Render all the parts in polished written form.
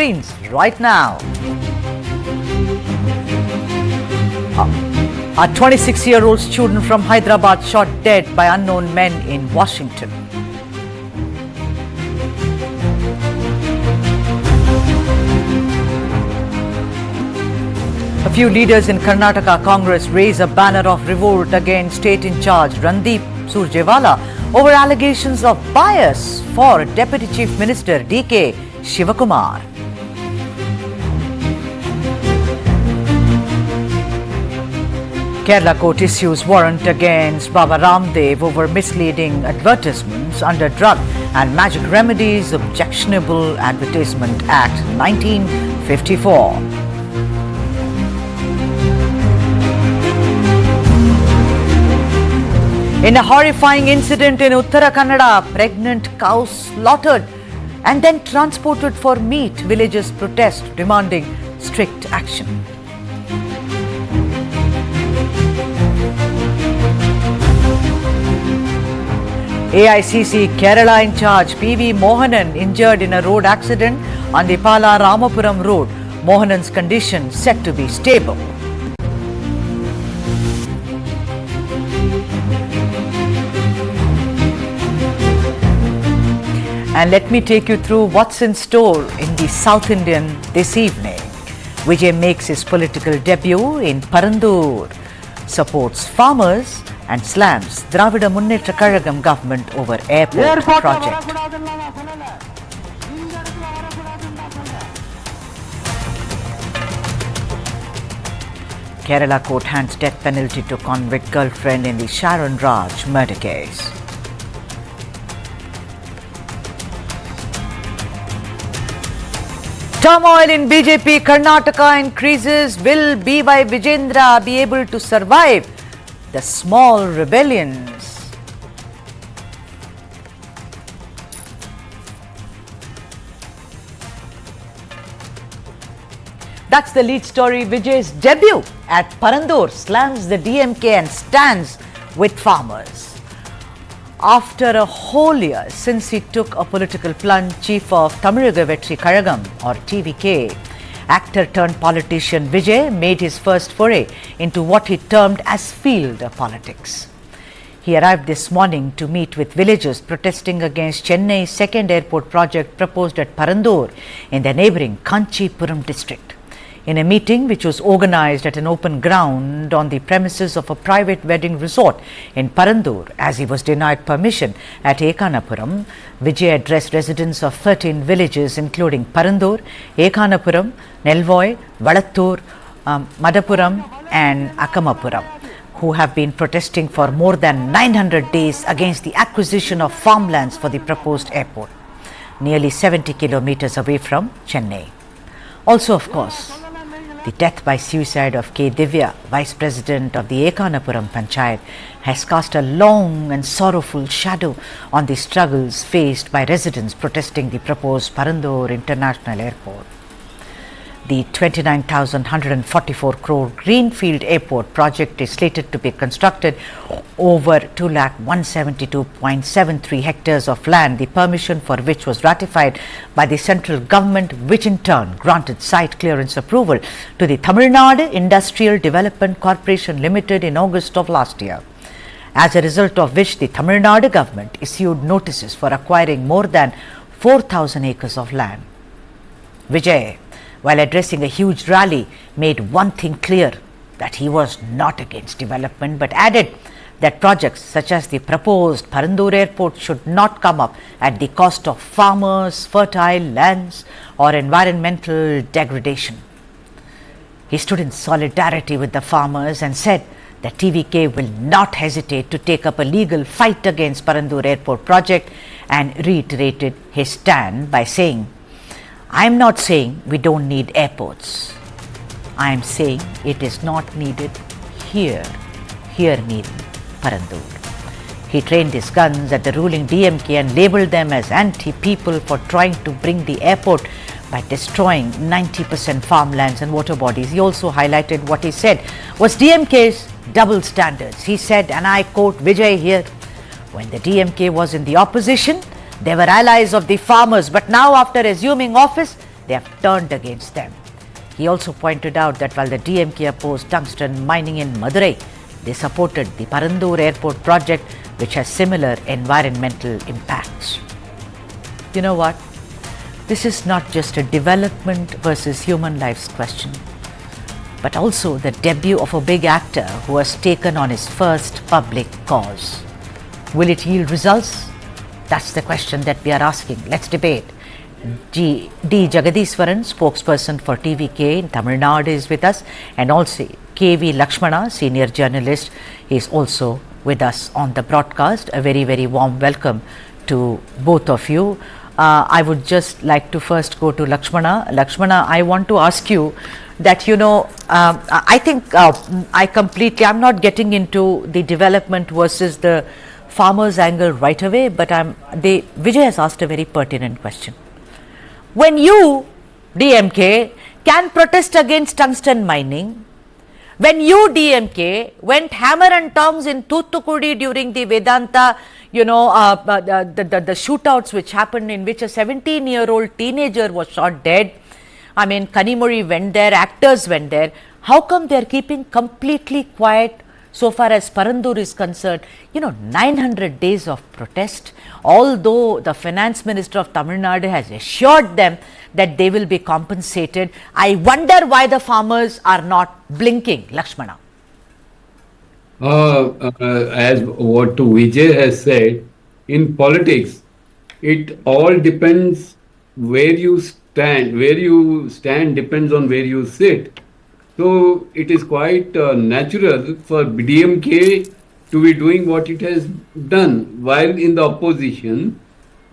screens right now. A 26-year-old student from Hyderabad shot dead by unknown men in Washington. A few leaders in Karnataka Congress raise a banner of revolt against state-in-charge Randeep Surjewala over allegations of bias for Deputy Chief Minister DK Shivakumar. Kerala court issues warrant against Baba Ramdev over misleading advertisements under Drug and Magic Remedies Objectionable Advertisement Act 1954. In a horrifying incident in Uttara Kannada, pregnant cows slaughtered and then transported for meat. Villagers protest demanding strict action. AICC Kerala in charge PV Mohanan injured in a road accident on the Pala Ramapuram road. Mohanan's condition said to be stable. And let me take you through what's in store in the South Indian this evening. Vijay makes his political debut in Parandur, supports farmers and slams Dravida Munnetra Kazhagam government over airport project. Kerala court hands death penalty to convict girlfriend in the Sharon Raj murder case. Turmoil in BJP Karnataka increases. Will BY Vijayendra be able to survive the small rebellions? That's the lead story. Vijay's debut at Parandur slams the DMK and stands with farmers. After a whole year since he took a political plunge, chief of Tamizhaka BJP Kazhagam or TVK, actor turned politician Vijay made his first foray into what he termed as field politics. He arrived this morning to meet with villagers protesting against Chennai's second airport project proposed at Parandur in the neighbouring Kanchipuram district. In a meeting which was organized at an open ground on the premises of a private wedding resort in Parandur, as he was denied permission at Ekanapuram, Vijay addressed residents of 13 villages including Parandur, Ekanapuram, Nelvoy, Valattur, Madapuram and Akamapuram, who have been protesting for more than 900 days against the acquisition of farmlands for the proposed airport, nearly 70 kilometers away from Chennai. Also, of course, the death by suicide of K. Divya, Vice President of the Ekanapuram Panchayat, has cast a long and sorrowful shadow on the struggles faced by residents protesting the proposed Parandur International Airport. The 29,144 crore Greenfield Airport project is slated to be constructed over 2,172.73 hectares of land, the permission for which was ratified by the central government, which in turn granted site clearance approval to the Tamil Nadu Industrial Development Corporation Limited in August of last year. As a result of which the Tamil Nadu government issued notices for acquiring more than 4,000 acres of land. Vijay, while addressing a huge rally, made one thing clear, that he was not against development, but added that projects such as the proposed Parandur Airport should not come up at the cost of farmers, fertile lands or environmental degradation. He stood in solidarity with the farmers and said that TVK will not hesitate to take up a legal fight against Parandur Airport project, and reiterated his stand by saying, I am not saying we don't need airports. I am saying it is not needed here meaning Parandur. He trained his guns at the ruling DMK and labelled them as anti-people for trying to bring the airport by destroying 90% farmlands and water bodies. He also highlighted what he said was DMK's double standards. He said, and I quote Vijay here, when the DMK was in the opposition, they were allies of the farmers, but now after assuming office, they have turned against them. He also pointed out that while the DMK opposed tungsten mining in Madurai, they supported the Parandur airport project, which has similar environmental impacts. You know what? This is not just a development versus human lives question, but also the debut of a big actor who has taken on his first public cause. Will it yield results? That's the question that we are asking. Let's debate. D. Jagadiswaran, spokesperson for TVK in Tamil Nadu, is with us, and also KV Lakshmana, senior journalist, is also with us on the broadcast. A very, very warm welcome to both of you. I would just like to first go to Lakshmana. Lakshmana, I want to ask you that, I think I'm not getting into the development versus the farmers angle right away, but Vijay has asked a very pertinent question. When you, DMK, can protest against tungsten mining, when you, DMK, went hammer and tongs in Thoothukudi during the Vedanta, the shootouts which happened, in which a 17-year-old teenager was shot dead. I mean, Kanimuri went there, actors went there. How come they are keeping completely quiet so far as Parandur is concerned? 900 days of protest, although the finance minister of Tamil Nadu has assured them that they will be compensated. I wonder why the farmers are not blinking, Lakshmana. As what Vijay has said, in politics, it all depends where you stand. Where you stand depends on where you sit. So it is quite natural for DMK to be doing what it has done. While in the opposition,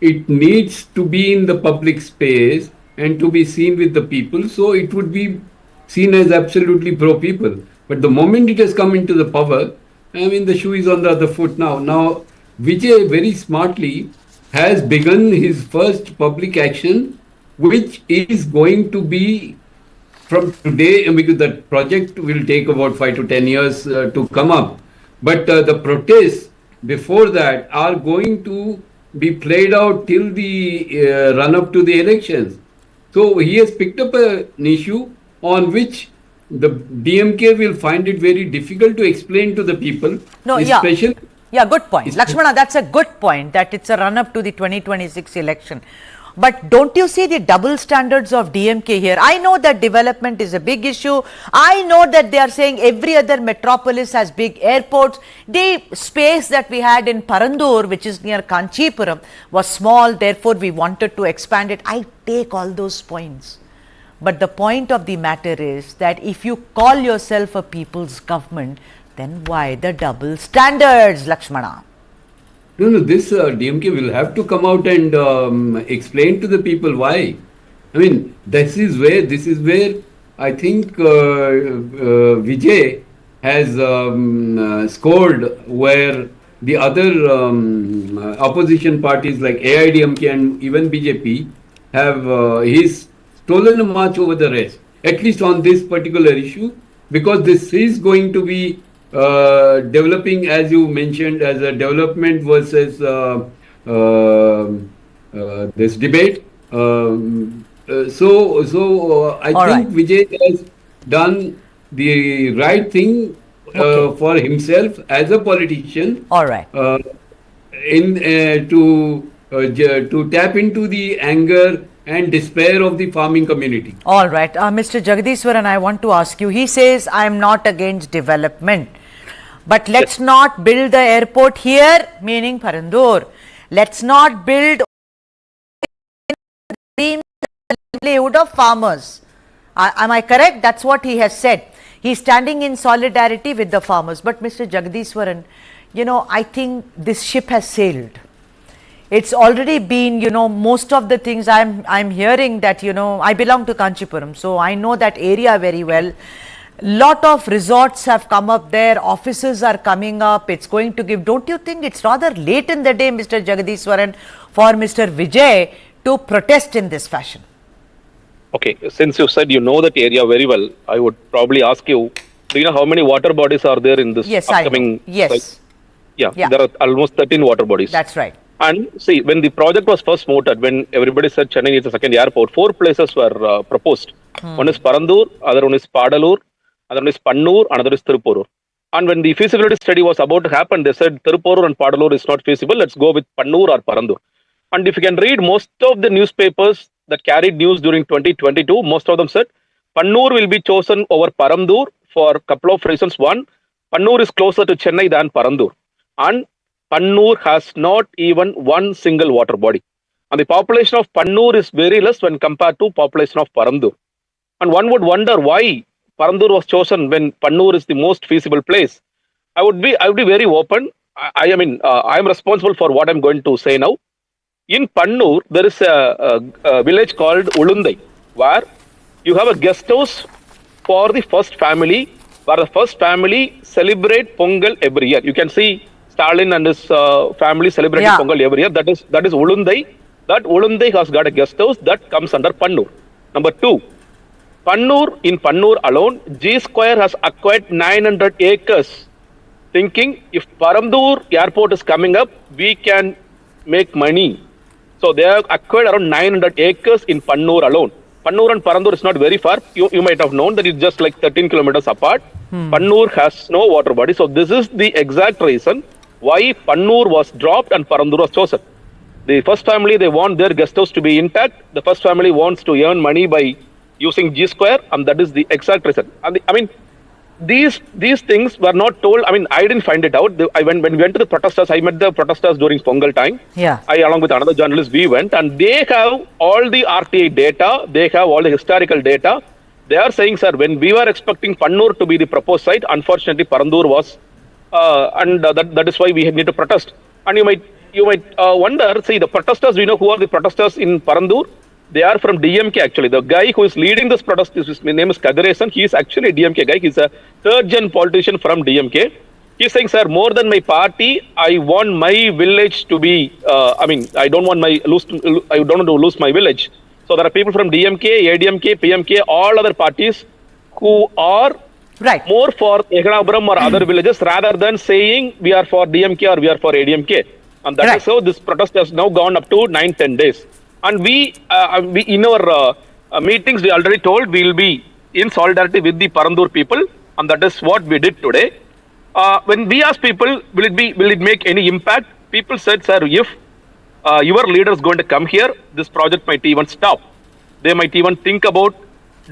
it needs to be in the public space and to be seen with the people. So it would be seen as absolutely pro-people. But the moment it has come into the power, I mean, the shoe is on the other foot now. Now, Vijay very smartly has begun his first public action, which is going to be from today, because the project will take about 5 to 10 years to come up. But the protests before that are going to be played out till the run up to the elections. So he has picked up an issue on which the DMK will find it very difficult to explain to the people. No, especially yeah, good point. Lakshmana, that's a good point, that it's a run up to the 2026 election. But don't you see the double standards of DMK here? I know that development is a big issue. I know that they are saying every other metropolis has big airports. The space that we had in Parandur, which is near Kanchipuram, was small. Therefore, we wanted to expand it. I take all those points. But the point of the matter is that if you call yourself a people's government, then why the double standards, Lakshmana? No, this DMK will have to come out and explain to the people why. I mean, this is where I think Vijay has scored, where the other opposition parties like AIDMK and even BJP have he's stolen a march over the rest, at least on this particular issue, because this is going to be developing, as you mentioned, as a development versus this debate. So I think Vijay has done the right thing for himself as a politician. All right. To tap into the anger and despair of the farming community. All right. Mr. Jagadiswaran, I want to ask you, he says, I am not against development, but let's not build the airport here, meaning Parandur. Let's not build the livelihood of farmers. Am I correct? That's what he has said. He's standing in solidarity with the farmers. But Mr. Jagadiswaran, I think this ship has sailed. It's already been, most of the things I'm hearing that, I belong to Kanchipuram, so I know that area very well. Lot of resorts have come up there, offices are coming up, it's going to give. Don't you think it's rather late in the day, Mr. Jagadiswaran, for Mr. Vijay to protest in this fashion? Okay, since you said you know that area very well, I would probably ask you, do you know how many water bodies are there in this upcoming? Yes. Yeah, there are almost 13 water bodies. That's right. And see, when the project was first mooted, when everybody said Chennai needs a second airport, four places were proposed. One is Parandur, other one is Padalur, other one is Pannur, another is Tirupurur. And when the feasibility study was about to happen, they said Tirupurur and Padalur is not feasible. Let's go with Pannur or Parandur. And if you can read most of the newspapers that carried news during 2022, most of them said Pannur will be chosen over Parandur for a couple of reasons. One, Pannur is closer to Chennai than Parandur. And Pannur has not even one single water body. And the population of Pannur is very less when compared to population of Parandur. And one would wonder why Parandur was chosen when Pannur is the most feasible place. I would be very open. I am responsible for what I'm going to say now. In Pannur, there is a village called Ulundai, where you have a guest house for the first family, where the first family celebrate Pongal every year. You can see Stalin and his family celebrating Pongal every year. That is Ulundai. That Ulundai has got a guest house that comes under Pannur. Number two, in Pannur alone, G Square has acquired 900 acres, thinking if Parandur airport is coming up, we can make money. So they have acquired around 900 acres in Pannur alone. Pannur and Parandur is not very far. You might have known that it's just like 13 kilometers apart. Pannur has no water body. So this is the exact reason why Pannur was dropped and Parandur was chosen. The first family, they want their guest house to be intact. The first family wants to earn money by using G Square, and that is the exact reason. And these things were not told. I didn't find it out. When we went to the protesters, I met the protesters during Pongal time. Yeah. I, along with another journalist, we went, and they have all the RTI data. They have all the historical data. They are saying, sir, when we were expecting Pannur to be the proposed site, unfortunately, Parandur was, and that is why we need to protest. And you might wonder, see, the protesters, we know who are the protesters in Parandur. They are from DMK actually. The guy who is leading this protest, his name is Kadiresan. He is actually a DMK guy. He's a third-gen politician from DMK. He's saying, sir, more than my party, I want my village to be. I don't want to lose my village. So there are people from DMK, ADMK, PMK, all other parties who are more for Ekanapuram or other villages rather than saying we are for DMK or we are for ADMK. And that is how this protest has now gone up to 9-10 days. And we in our meetings, we already told we will be in solidarity with the Parandur people, and that is what we did today. When we asked people, will it make any impact? People said, sir, if your leader is going to come here, this project might even stop. They might even think about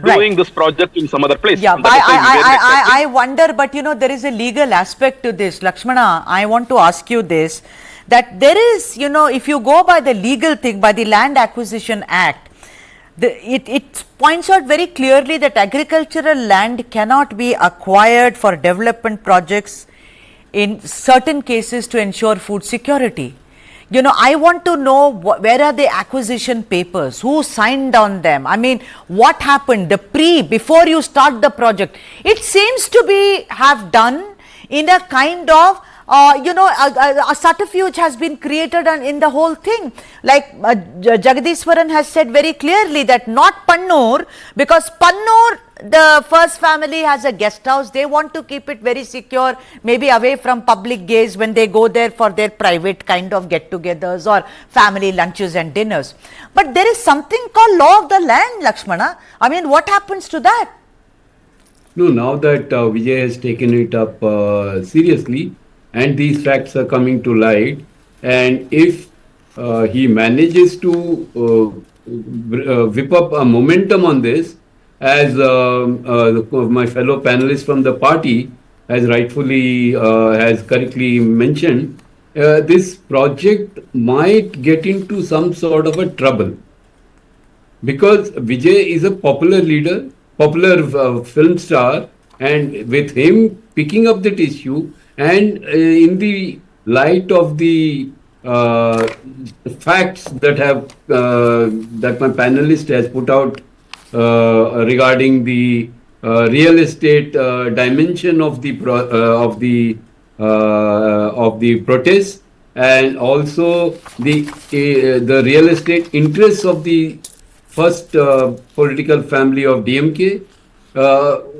doing this project in some other place. Yeah, but I wonder, but there is a legal aspect to this. Lakshmana, I want to ask you this. That there is, if you go by the legal thing, by the Land Acquisition Act, it points out very clearly that agricultural land cannot be acquired for development projects in certain cases to ensure food security. I want to know where are the acquisition papers, who signed on them, what happened, before you start the project. It seems to have done in a kind of a subterfuge has been created in the whole thing. Like Jagadishwaran has said very clearly that not Pannur, because Pannur, the first family has a guest house. They want to keep it very secure, maybe away from public gaze when they go there for their private kind of get-togethers or family lunches and dinners. But there is something called law of the land, Lakshmana. What happens to that? No, now that Vijay has taken it up seriously, and these facts are coming to light, and if he manages to whip up a momentum on this, as my fellow panelist from the party has correctly mentioned, this project might get into some sort of a trouble, because Vijay is a popular leader, popular film star, and with him picking up that issue, and in the light of the facts that my panelist has put out regarding the real estate dimension of the protest, and also the real estate interests of the first political family of DMK.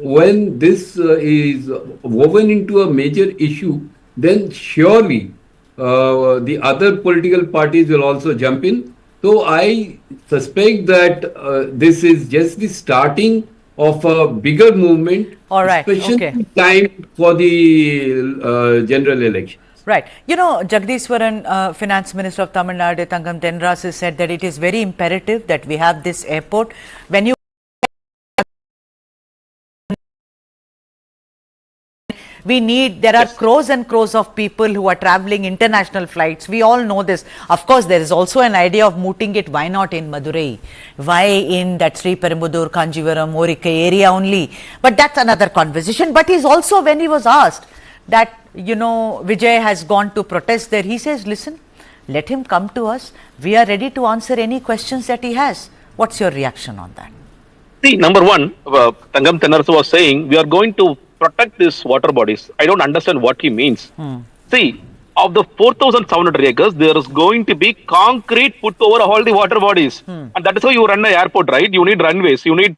When this is woven into a major issue, then surely the other political parties will also jump in. So I suspect that this is just the starting of a bigger movement, All right. especially Okay. timed for the general election. Right. You know, Jagdishwaran, Finance Minister of Tamil Nadu, Thangam Tenras, has said that it is very imperative that we have this airport. When you we need, there are crores and crores of people who are traveling international flights. We all know this. Of course, there is also an idea of mooting it. Why not in Madurai? Why in that Sri Perumbudur, Kanjivaram, Orikai area only? But that's another conversation. But he's also, when he was asked that, you know, Vijay has gone to protest there, he says, listen, let him come to us. We are ready to answer any questions that he has. What's your reaction on that? See, number one, Tangam Tenarasu was saying, we are going to protect these water bodies. I don't understand what he means. See, of the 4,700 acres, there is going to be concrete put over all the water bodies. And that is how you run an airport, right? You need runways, you need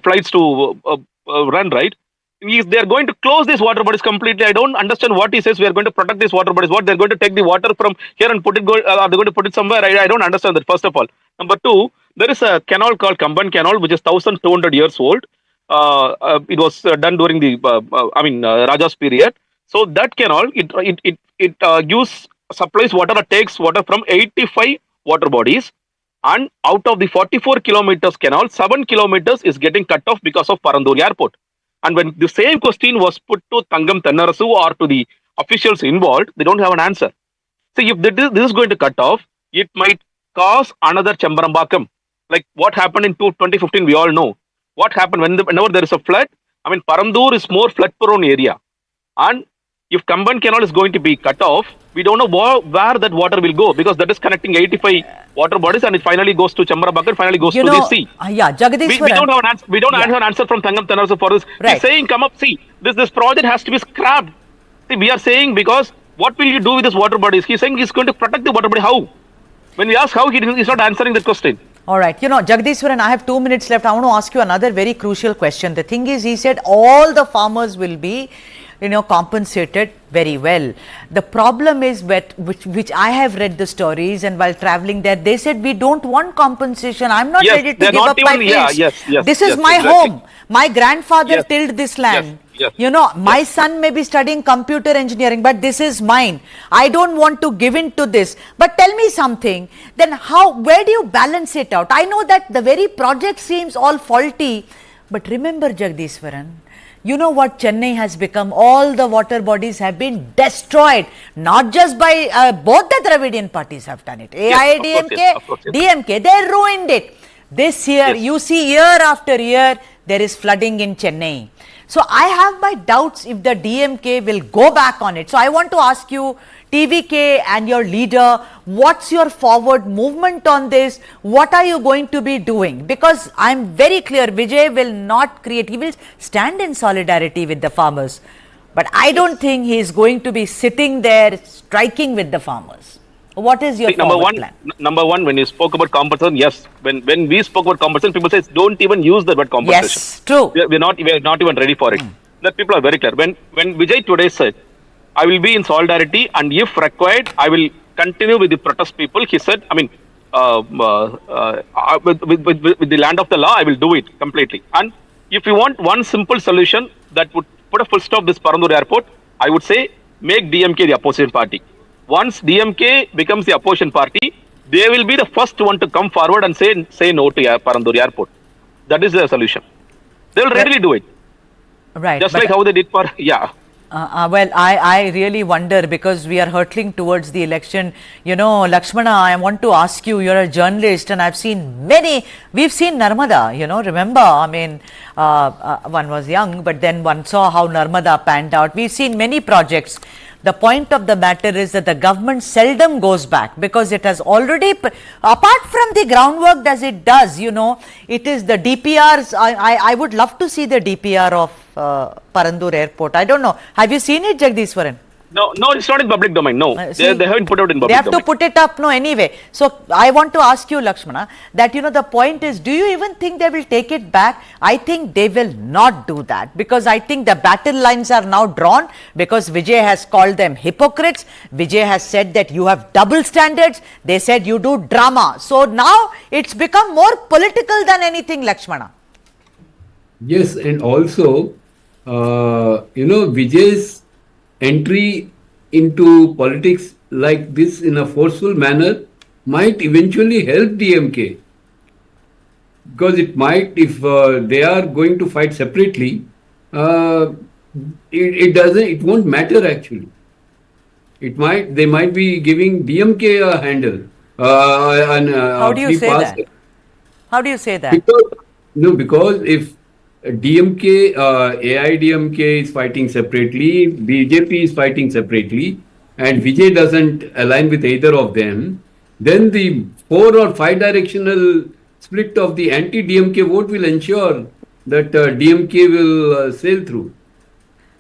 flights to run, right? They are going to close these water bodies completely. I don't understand what he says. We are going to protect these water bodies. What, they're going to take the water from here and put it, are they going to put it somewhere? I don't understand that, first of all. Number two, there is a canal called Kamban Canal, which is 1,200 years old. It was done during the, Raja's period. So that canal, it supplies water, takes water from 85 water bodies. And out of the 44 kilometers canal, 7 kilometers is getting cut off because of Parandur Airport. And when the same question was put to Thangam Tennarasu or to the officials involved, they don't have an answer. See, if this is going to cut off, it might cause another Chambarambakam. Like what happened in 2015, we all know. What happened whenever there is a flood? I mean, Parandur is more flood-prone area. And if Kamban Canal is going to be cut off, we don't know where that water will go, because that is connecting 85 water bodies and it finally goes to Chambarambakam, finally goes to the sea. Yeah, Jagdishwaran. We don't have an answer. We don't have an answer from Thangam Tennarasu for this. Right. He's saying, come up, see, this project has to be scrapped. See, we are saying, because what will you do with this water bodies? He's saying he's going to protect the water body. How? When we ask how, he's not answering that question. All right. You know, Jagdishwaran, I have 2 minutes left. I want to ask you another very crucial question. The thing is, he said all the farmers will be, you know, compensated very well. The problem is, which I have read the stories, and while traveling there, they said, we don't want compensation. I'm not ready to give up my fields. This is my home. My grandfather tilled this land. You know, my son may be studying computer engineering, but this is mine. I don't want to give in to this. But tell me something, then where do you balance it out? I know that the very project seems all faulty, but remember, Jagdishwaran, you know what Chennai has become? All the water bodies have been destroyed, not just by both the Dravidian parties have done it. AIDMK, DMK, they ruined it. This year, you see year after year, there is flooding in Chennai. So I have my doubts if the DMK will go back on it. So I want to ask you, TVK and your leader, what's your forward movement on this? What are you going to be doing? Because I'm very clear, Vijay will not create, he will stand in solidarity with the farmers. But I don't think he is going to be sitting there striking with the farmers. What is your forward plan? Number one, when you spoke about compensation, yes. When we spoke about compensation, people say don't even use the word compensation. Yes, true. We're not even ready for it. That people are very clear. When Vijay today said, I will be in solidarity, and if required, I will continue with the protest people. He said, I mean, with the land of the law, I will do it completely. And if you want one simple solution that would put a full stop this Parandur airport, I would say make DMK the opposition party. Once DMK becomes the opposition party, they will be the first one to come forward and say no to Parandur airport. That is the solution. They will readily do it. Right. Just like how they did for, well, I really wonder, because we are hurtling towards the election. You know, Lakshmana, I want to ask you, you're a journalist, and I've seen we've seen Narmada, you know, remember, I mean, one was young, but then one saw how Narmada panned out. We've seen many projects. The point of the matter is that the government seldom goes back, because it has already, apart from the groundwork as it does, you know, it is the DPRs. I would love to see the DPR of Parandur airport. I don't know. Have you seen it, Jagdishwaran? No, it's not in public domain. No, they haven't put out in public They have domain. to put it up, no, anyway. So I want to ask you, Lakshmana, that the point is, do you even think they will take it back? I think they will not do that, because I think the battle lines are now drawn, because Vijay has called them hypocrites. Vijay has said that you have double standards. They said you do drama. So now it's become more political than anything, Lakshmana. Yes, and also, Vijay's entry into politics like this in a forceful manner might eventually help DMK, because it might, if they are going to fight separately, it won't matter actually. They might be giving DMK a handle. How do you say that? How do you say that? Because if DMK, AIDMK is fighting separately, BJP is fighting separately, and Vijay doesn't align with either of them, then the 4 or 5 directional split of the anti-DMK vote will ensure that DMK will sail through.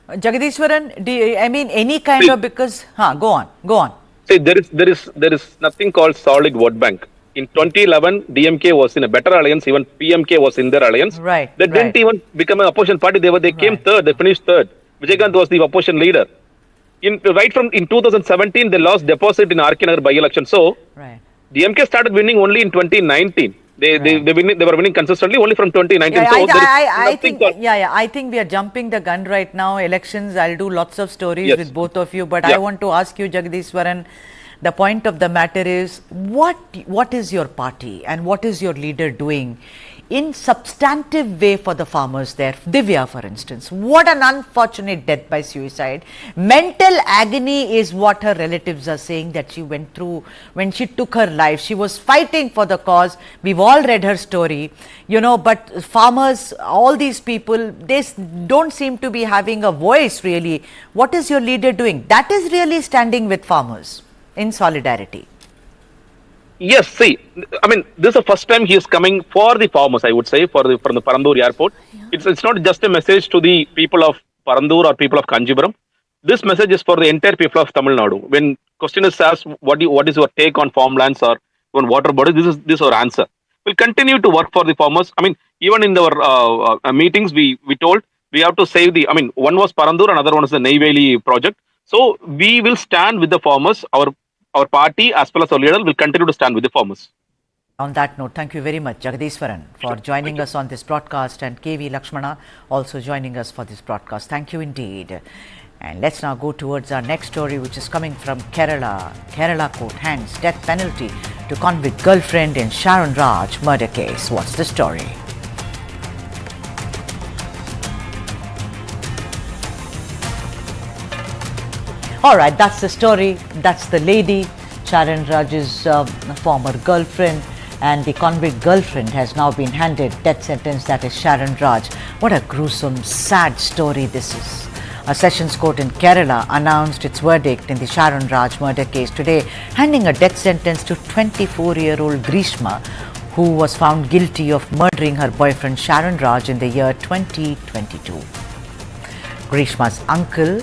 Jagadishwaran, any kind of, because, go on. See, there is nothing called solid vote bank. In 2011, DMK was in a better alliance. Even PMK was in their alliance. Right. They didn't even become an opposition party. They came third. They finished third. Vijaykanth was the opposition leader. In 2017, they lost deposit in RK Nagar by-election. So DMK started winning only in 2019. They were winning consistently only from 2019. I think we are jumping the gun right now. Elections, I'll do lots of stories with both of you, but I want to ask you, Jagadishwaran, the point of the matter is, what is your party and what is your leader doing in substantive way for the farmers there? Divya, for instance, what an unfortunate death by suicide. Mental agony is what her relatives are saying that she went through when she took her life. She was fighting for the cause. We've all read her story, but farmers, all these people, they don't seem to be having a voice really. What is your leader doing? That is really standing with farmers in solidarity. Yes, see, this is the first time he is coming for the farmers, I would say, from the Parandur airport. It's not just a message to the people of Parandur or people of Kanjipuram. This message is for the entire people of Tamil Nadu. When question is asked, what is your take on farmlands or on water bodies, this is our answer. We'll continue to work for the farmers. Even in our meetings, we told we have to save one was Parandur, another one is the Neyveli project. So we will stand with the farmers. Our party as well as our leader will continue to stand with the farmers. On that note, thank you very much, Jagadishwaran, for joining us on this broadcast, and KV Lakshmana also joining us for this broadcast. Thank you indeed. And let's now go towards our next story, which is coming from Kerala. Kerala court hands death penalty to convict girlfriend in Sharon Raj murder case. What's the story? All right, that's the story. That's the lady, Sharon Raj's former girlfriend, and the convict girlfriend has now been handed death sentence. That is Sharon Raj. What a gruesome, sad story this is. A sessions court in Kerala announced its verdict in the Sharon Raj murder case today, handing a death sentence to 24-year-old Grishma, who was found guilty of murdering her boyfriend Sharon Raj in the year 2022. Grishma's uncle,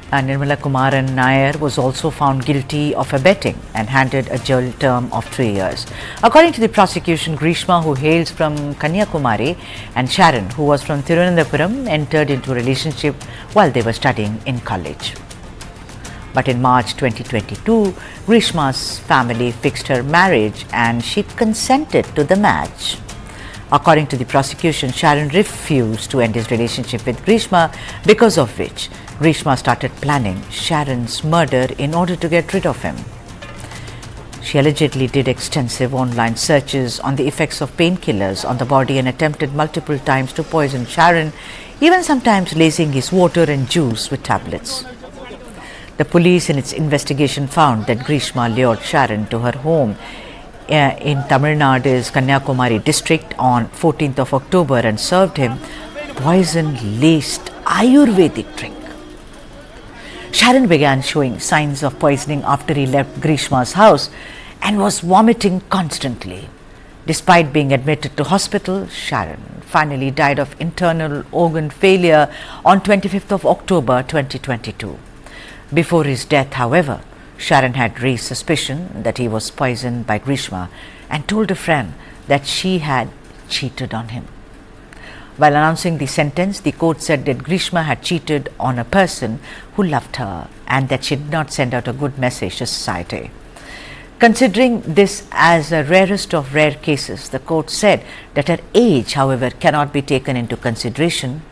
Nirmala Kumaran Nair, was also found guilty of abetting and handed a jail term of 3 years. According to the prosecution, Grishma, who hails from Kanyakumari, and Sharon, who was from Thiruvananthapuram, entered into a relationship while they were studying in college. But in March 2022, Grishma's family fixed her marriage and she consented to the match. According to the prosecution, Sharon refused to end his relationship with Grishma, because of which Grishma started planning Sharon's murder in order to get rid of him. She allegedly did extensive online searches on the effects of painkillers on the body and attempted multiple times to poison Sharon, even sometimes lacing his water and juice with tablets. The police in its investigation found that Grishma lured Sharon to her home in Tamil Nadu's Kanyakumari district on 14th of October and served him poison-laced Ayurvedic drink. Sharon began showing signs of poisoning after he left Grishma's house and was vomiting constantly. Despite being admitted to hospital, Sharon finally died of internal organ failure on 25th of October 2022. Before his death, however, Sharon had raised suspicion that he was poisoned by Grishma and told a friend that she had cheated on him. While announcing the sentence, the court said that Grishma had cheated on a person who loved her and that she did not send out a good message to society. Considering this as the rarest of rare cases, the court said that her age, however, cannot be taken into consideration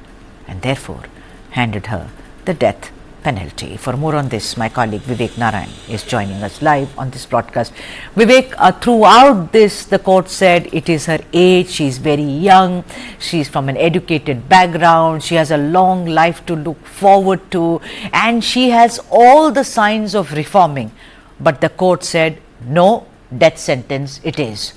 and therefore handed her the death penalty. For more on this, my colleague Vivek Narayan is joining us live on this broadcast. Vivek, throughout this, the court said it is her age, she is very young, she is from an educated background, she has a long life to look forward to, and she has all the signs of reforming. But the court said, no, death sentence it is.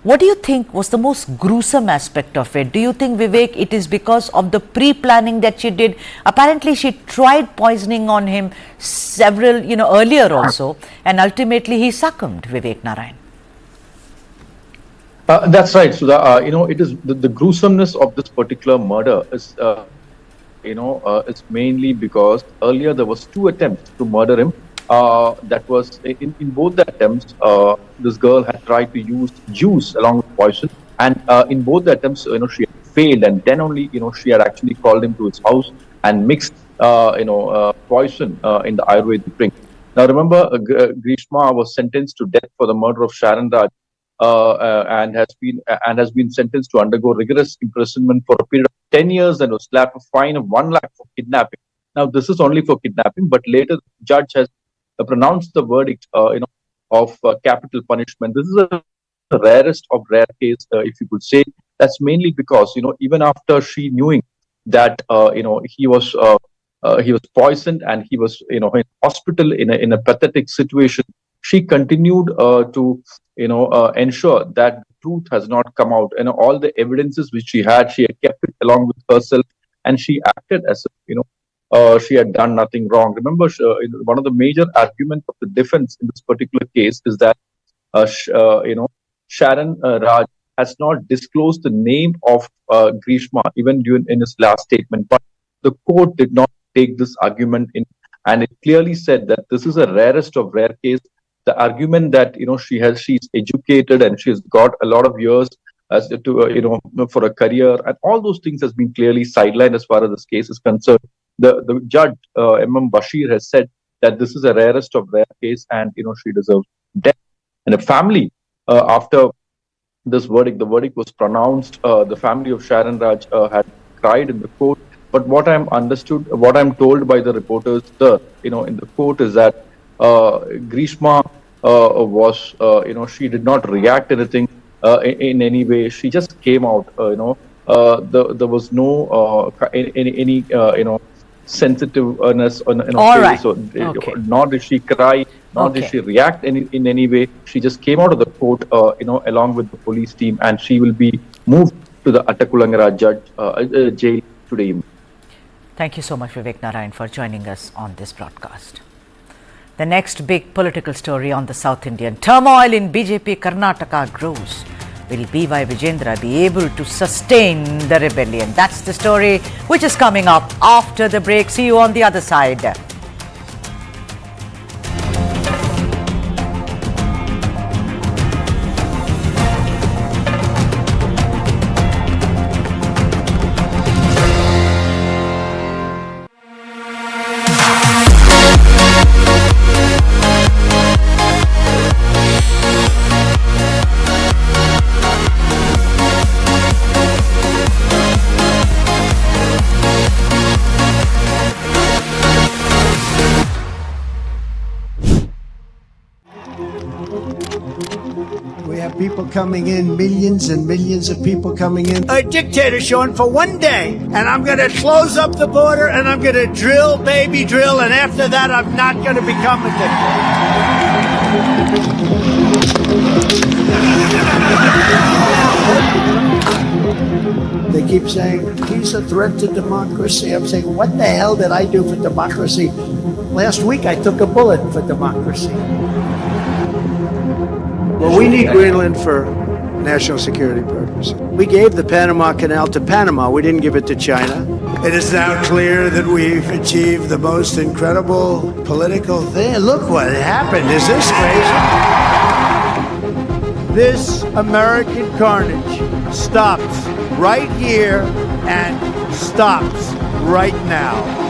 What do you think was the most gruesome aspect of it? Do you think, Vivek, it is because of the pre-planning that she did? Apparently, she tried poisoning on him several, earlier also, and ultimately he succumbed, Vivek Narayan. That's right, Sudha. It is the gruesomeness of this particular murder is, it's mainly because earlier there was 2 attempts to murder him. That was in both the attempts, this girl had tried to use juice along with poison, and in both the attempts, she had failed, and then only, she had actually called him to his house and mixed, poison in the Ayurvedic drink. Now, remember, Grishma was sentenced to death for the murder of Sharon Raj, and has been sentenced to undergo rigorous imprisonment for a period of 10 years and was slapped a fine of 1 lakh for kidnapping. Now, this is only for kidnapping, but later the judge has pronounced the verdict, of capital punishment. This is the rarest of rare case, if you could say. That's mainly because, even after she knew that, he was poisoned and he was, in hospital in a pathetic situation, she continued to, ensure that the truth has not come out. And all the evidences which she had kept it along with herself, and she acted as if, she had done nothing wrong. Remember, one of the major arguments of the defense in this particular case is that, Sharon Raj has not disclosed the name of Grishma even in his last statement. But the court did not take this argument in, and it clearly said that this is a rarest of rare case. The argument that she's educated and she's got a lot of years as to for a career, and all those things has been clearly sidelined as far as this case is concerned. The judge, M.M. Bashir, has said that this is a rarest of rare case, and she deserves death. And the family, after this verdict, the verdict was pronounced, the family of Sharon Raj had cried in the court. But what I'm told by the reporters in the court is that Grishma was, she did not react anything in any way. She just came out, there was no any sensitiveness on All face. right. So Okay. nor did she cry, nor did she react in any way. She just came out of the court, along with the police team, and she will be moved to the Attakulangara jail today evening. Thank you so much, Vivek Narayan, for joining us on this broadcast. The next big political story on the South Indian: turmoil in BJP Karnataka grows. Will Vijayendra be able to sustain the rebellion? That's the story which is coming up after the break. See you on the other side. We have people coming in, millions and millions of people coming in. A dictator showing for one day, and I'm going to close up the border, and I'm going to drill, baby, drill, and after that, I'm not going to become a dictator. They keep saying, he's a threat to democracy. I'm saying, what the hell did I do for democracy? Last week, I took a bullet for democracy. Well, we need Greenland for national security purposes. We gave the Panama Canal to Panama. We didn't give it to China. It is now clear that we've achieved the most incredible political thing. Look what happened. Is this crazy? This American carnage stops right here and stops right now.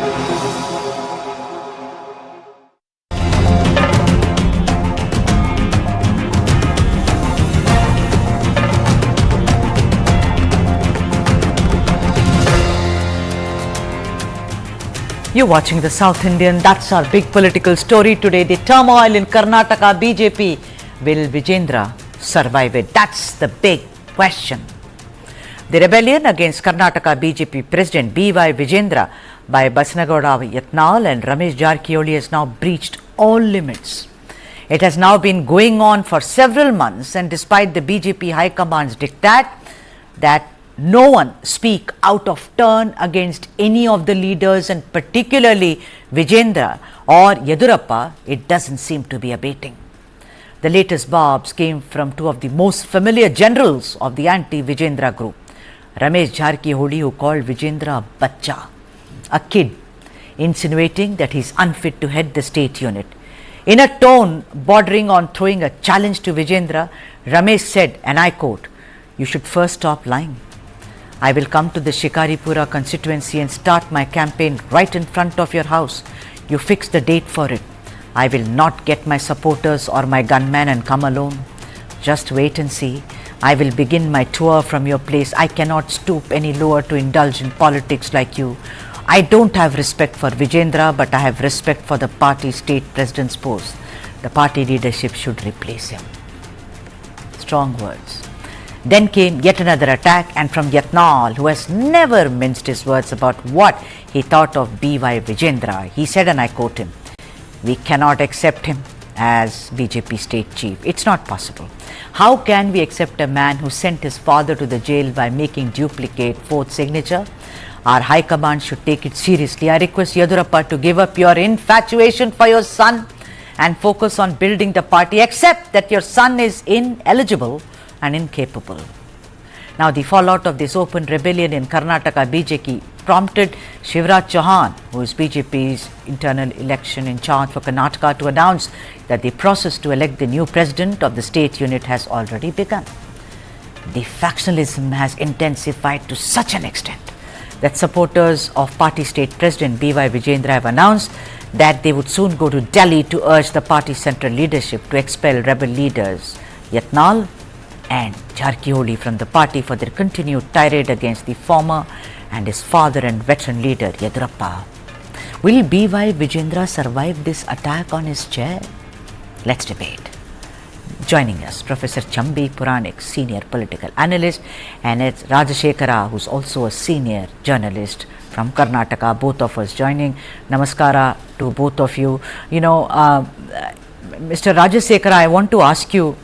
You're watching the South Indian. That's our big political story today. The turmoil in Karnataka BJP. Will Vijayendra survive it? That's the big question. The rebellion against Karnataka BJP President BY Vijayendra by Basnagowda Yatnal and Ramesh Jarkioli has now breached all limits. It has now been going on for several months, and despite the BJP High Command's diktat that no one speak out of turn against any of the leaders, and particularly Vijayendra or Yedurappa, it doesn't seem to be abating. The latest barbs came from two of the most familiar generals of the anti-Vijayendra group. Ramesh Jarkioli, who called Vijayendra a bacha, a kid, insinuating that he is unfit to head the state unit. In a tone bordering on throwing a challenge to Vijayendra, Ramesh said, and I quote, "You should first stop lying. I will come to the Shikaripura constituency and start my campaign right in front of your house. You fix the date for it. I will not get my supporters or my gunmen and come alone. Just wait and see. I will begin my tour from your place. I cannot stoop any lower to indulge in politics like you. I don't have respect for Vijayendra, but I have respect for the party state president's post. The party leadership should replace him." Strong words. Then came yet another attack, and from Yatnal, who has never minced his words about what he thought of BY Vijayendra. He said, and I quote him, "We cannot accept him as BJP state chief. It's not possible. How can we accept a man who sent his father to the jail by making duplicate fourth signature? Our high command should take it seriously. I request Yedurappa to give up your infatuation for your son and focus on building the party. Accept that your son is ineligible and incapable." Now, the fallout of this open rebellion in Karnataka BJP prompted Shivraj Chauhan, who is BJP's internal election in charge for Karnataka, to announce that the process to elect the new president of the state unit has already begun. The factionalism has intensified to such an extent that supporters of party state president BY Vijayendra have announced that they would soon go to Delhi to urge the party central leadership to expel rebel leaders Yatnal and Jarkioli from the party for their continued tirade against the former and his father and veteran leader Yedurappa. Will BY Vijayendra survive this attack on his chair? Let's debate. Joining us, Professor Chambi Puranik, senior political analyst, and it's Rajashekara, who's also a senior journalist from Karnataka. Both of us joining. Namaskara to both of you. Mr. Rajashekara, I want to ask you,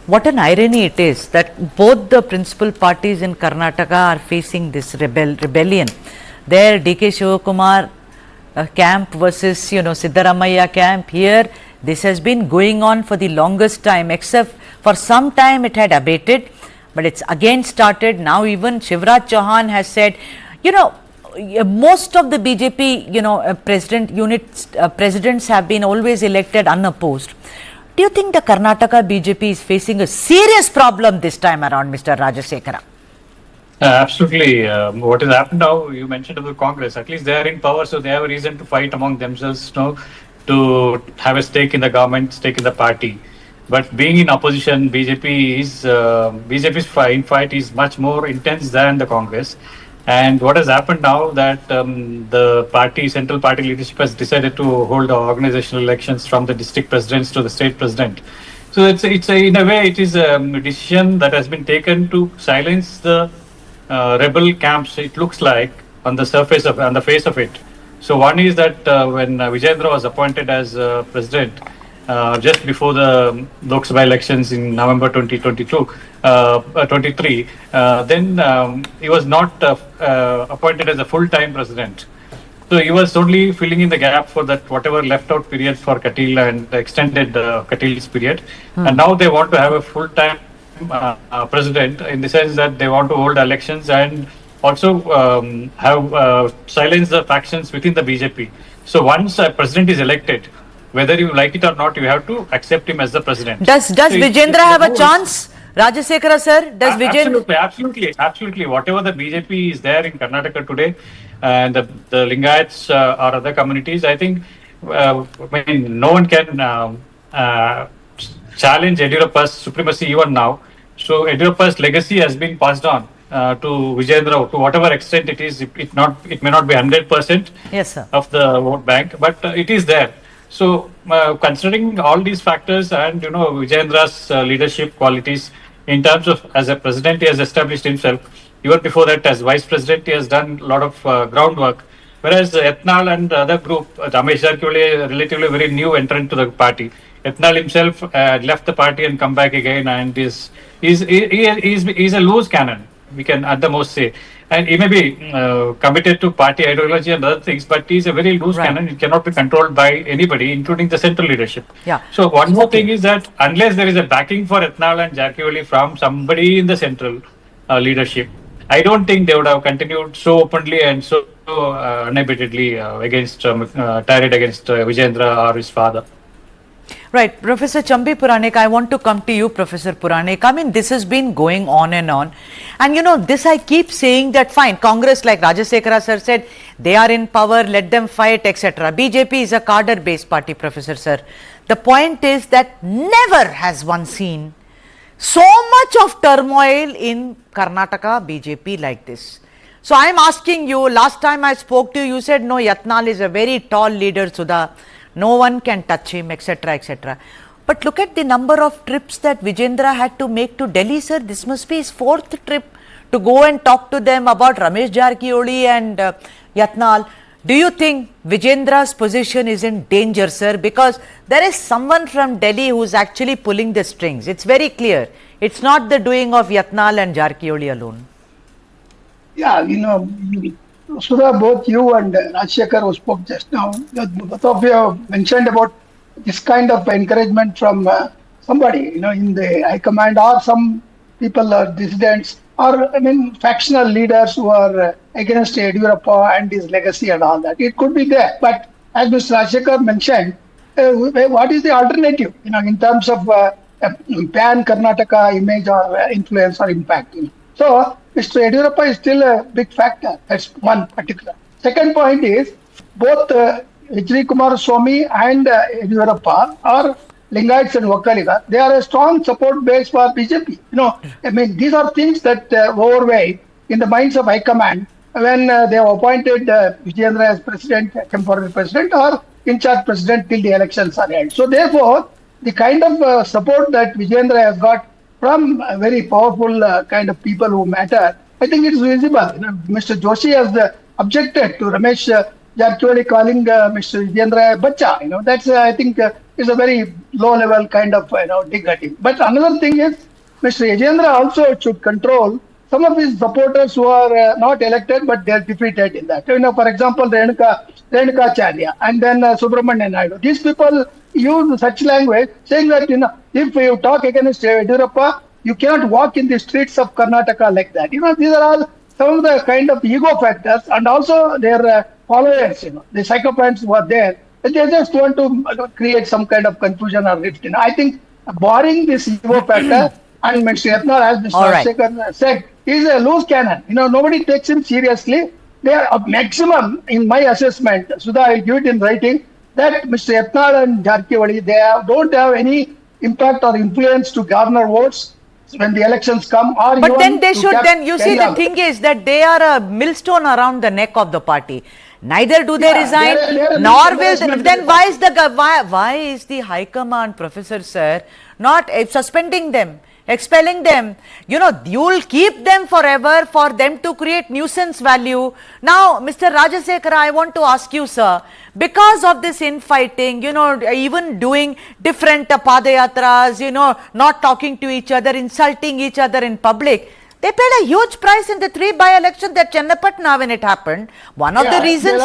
what an irony it is that both the principal parties in Karnataka are facing this rebellion. There, DK Shivakumar camp versus Siddaramaiah camp. Here, this has been going on for the longest time, except for some time it had abated, but it's again started. Now even Shivraj Chauhan has said, most of the BJP presidents have been always elected unopposed. Do you think the Karnataka BJP is facing a serious problem this time around, Mr. Rajasekara? Absolutely. What has happened now, you mentioned about Congress, at least they are in power, so they have a reason to fight among themselves, to have a stake in the government, stake in the party. But being in opposition, BJP's fight is much more intense than the Congress. And what has happened now that the central party leadership has decided to hold the organizational elections from the district presidents to the state president. So in a way, it is a decision that has been taken to silence the rebel camps. It looks like on the face of it. So one is that when Vijayendra was appointed as president just before the Lok Sabha elections in November 2023, then he was not appointed as a full-time president. So he was only filling in the gap for that whatever left out period for Katil and extended Katil's period. And now they want to have a full-time president, in the sense that they want to hold elections and also have silenced the factions within the BJP. So once a president is elected, whether you like it or not, you have to accept him as the president. Does Vijayendra have a chance? Rajasekhara sir, does Vijayendra? Absolutely. Whatever the BJP is there in Karnataka today, and the Lingayats or other communities, I think, no one can challenge Yediyurappa's supremacy even now. So Yediyurappa's legacy has been passed on to Vijayendra to whatever extent it is. It may not be 100% Yes, sir. of the vote bank, but it is there. So considering all these factors and Vijayendra's leadership qualities, in terms of as a president, he has established himself. Even before that, as vice president, he has done a lot of groundwork. Whereas Etnal and the other group, Ramesh Jarkiholy, relatively very new entrant to the party. Etnal himself left the party and come back again, and he's a loose cannon, we can at the most say. And he may be committed to party ideology and other things, but he's a very loose cannon. It cannot be controlled by anybody, including the central leadership. Yeah. So one more thing is that unless there is a backing for Etnal and Jarkiholy from somebody in the central leadership, I don't think they would have continued so openly and so unabatedly against tirade against Vijayendra or his father. Right. Professor Chambi Puranik, I want to come to you, Professor Puranik. I mean, this has been going on. And this I keep saying that fine, Congress, like Rajasekhara sir said, they are in power, let them fight, etc. BJP is a cadre-based party, Professor sir. The point is that never has one seen so much of turmoil in Karnataka BJP like this. So I am asking you, last time I spoke to you, you said, no, Yatnal is a very tall leader, Sudha. No one can touch him, etc., etc. But look at the number of trips that Vijayendra had to make to Delhi, sir. This must be his fourth trip to go and talk to them about Ramesh Jarkiholy and Yatnal. Do you think Vijayendra's position is in danger, sir? Because there is someone from Delhi who is actually pulling the strings. It's very clear. It's not the doing of Yatnal and Jarkiholy alone. Yeah, Sudha, both you and Rajshekhar who spoke just now, both of you have mentioned about this kind of encouragement from somebody, in the high command, or some people or dissidents, or factional leaders who are against Yediyurappa and his legacy and all that. It could be there, but as Mr. Rajshekhar mentioned, what is the alternative, in terms of pan Karnataka image or influence or impact? So Mr. Yediyurappa is still a big factor. That's one particular. Second point is both H.D. Kumaraswamy and Yediyurappa are Lingayats and Vakaliga. They are a strong support base for BJP. These are things that overweigh in the minds of high command when they have appointed Vijayendra as president, temporary president, or in charge president till the elections are held. So therefore, the kind of support that Vijayendra has got from very powerful kind of people who matter, I think it's visible. Mr. Joshi has objected to Ramesh Jarkiholy calling Mr. Vijayendra Bacha. That's I think is a very low level kind of dig at him. But another thing is Mr. Vijayendra also should control some of his supporters who are not elected but they are defeated in that. For example, Renuka Charya and then Subramanian Naidu. These people use such language saying that if you talk against Yediyurappa, you cannot walk in the streets of Karnataka like that. These are all some of the kind of ego factors, and also their followers, the psychopaths who are there, they just want to create some kind of confusion or rift. I think barring this ego factor, and Mr. Etnal, as Mr. Rajshekhar said, is a loose cannon. Nobody takes him seriously. They are maximum, in my assessment, Sudha, I will give it in writing, that Mr. Etnal and Jarkiholy, don't have any impact or influence to garner votes when the elections come. Or but then they should, you see, the thing is that they are a millstone around the neck of the party. Neither do they resign, nor will they. Then why is the High Command, Professor Sir, not suspending them, expelling them? You'll keep them forever for them to create nuisance value. Now, Mr. Rajasekhara, I want to ask you, sir, because of this infighting, even doing different padayatras, not talking to each other, insulting each other in public, they paid a huge price in the 3 by-elections that Chennapatna when it happened. One of the reasons.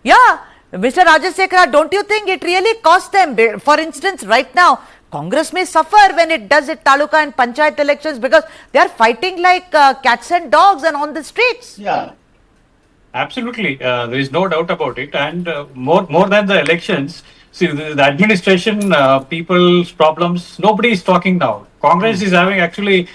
Yeah, Mr. Rajasekhara, don't you think it really cost them? For instance, right now, Congress may suffer when it does its taluka and panchayat elections because they are fighting like cats and dogs and on the streets. Yeah. Absolutely, there is no doubt about it. And more than the elections, see the administration, people's problems. Nobody is talking now. Congress is having actually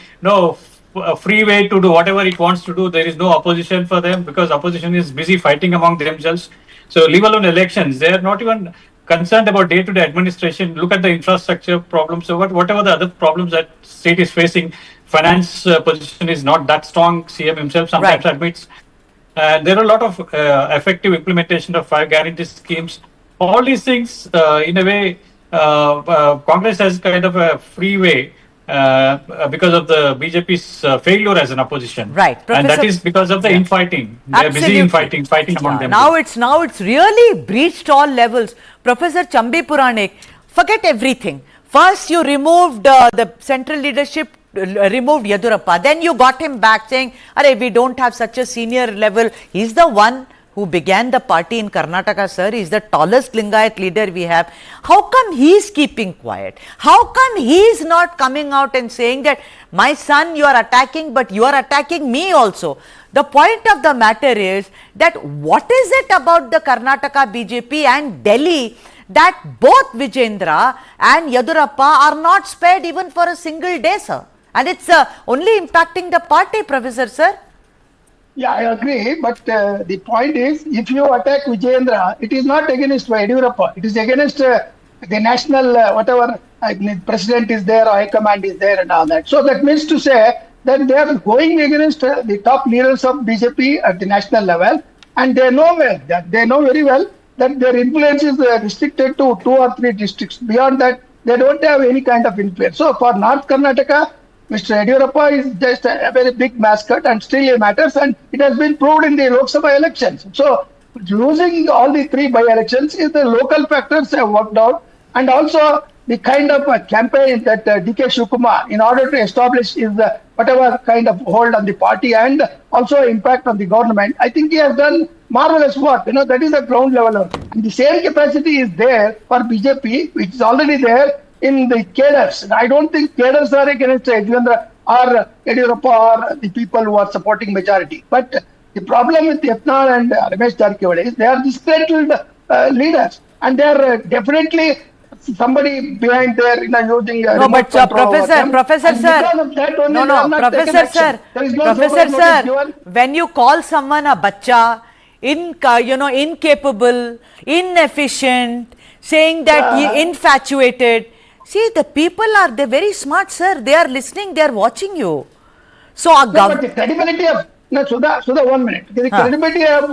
a free way to do whatever it wants to do. There is no opposition for them because opposition is busy fighting among themselves. So leave alone elections. They are not even concerned about day-to-day administration. Look at the infrastructure problems. So whatever the other problems that state is facing, finance position is not that strong. CM himself sometimes admits. There are a lot of effective implementation of 5 guarantee schemes. All these things, in a way, Congress has kind of a free way because of the BJP's failure as an opposition. Right. And that is because of the infighting. They are busy infighting among them. Now it's really breached all levels. Professor Chambi Puranik, forget everything. First you removed the central leadership, removed Yadurappa. Then you got him back saying, we don't have such a senior level. He's the one who began the party in Karnataka, sir. He's the tallest Lingayat leader we have. How come he's keeping quiet? How come he's not coming out and saying that, my son, you are attacking, but you are attacking me also? The point of the matter is that what is it about the Karnataka BJP and Delhi that both Vijayendra and Yadurappa are not spared even for a single day, sir? And it's only impacting the party, Professor, sir. Yeah, I agree. But the point is, if you attack Vijayendra, it is not against Yadurappa. It is against the national, whatever president is there or high command is there and all that. So that means to say that they are going against the top leaders of BJP at the national level, and they know very well that their influence is restricted to 2 or 3 districts. Beyond that, they don't have any kind of influence. So for North Karnataka, Mr. Yadurappa is just a very big mascot and still he matters, and it has been proved in the Lok Sabha elections. So losing all the 3 by-elections is the local factors have worked out, and also the kind of campaign that DK Shivakumar, in order to establish his whatever kind of hold on the party and also impact on the government, I think he has done marvelous work. That is the ground level. And the same capacity is there for BJP, which is already there in the cadres. I don't think cadres are against Vijayendra or Yadurappa or the people who are supporting majority. But the problem with Yatnal and Ramesh Jarkiwade is they are disgruntled leaders, and they are definitely somebody behind there using Professor sir, when you call someone a bacha, incapable, inefficient, saying that infatuated, see, the people they're very smart, sir. They are listening, they are watching you. So but the credibility of Sudha, 1 minute. The credibility of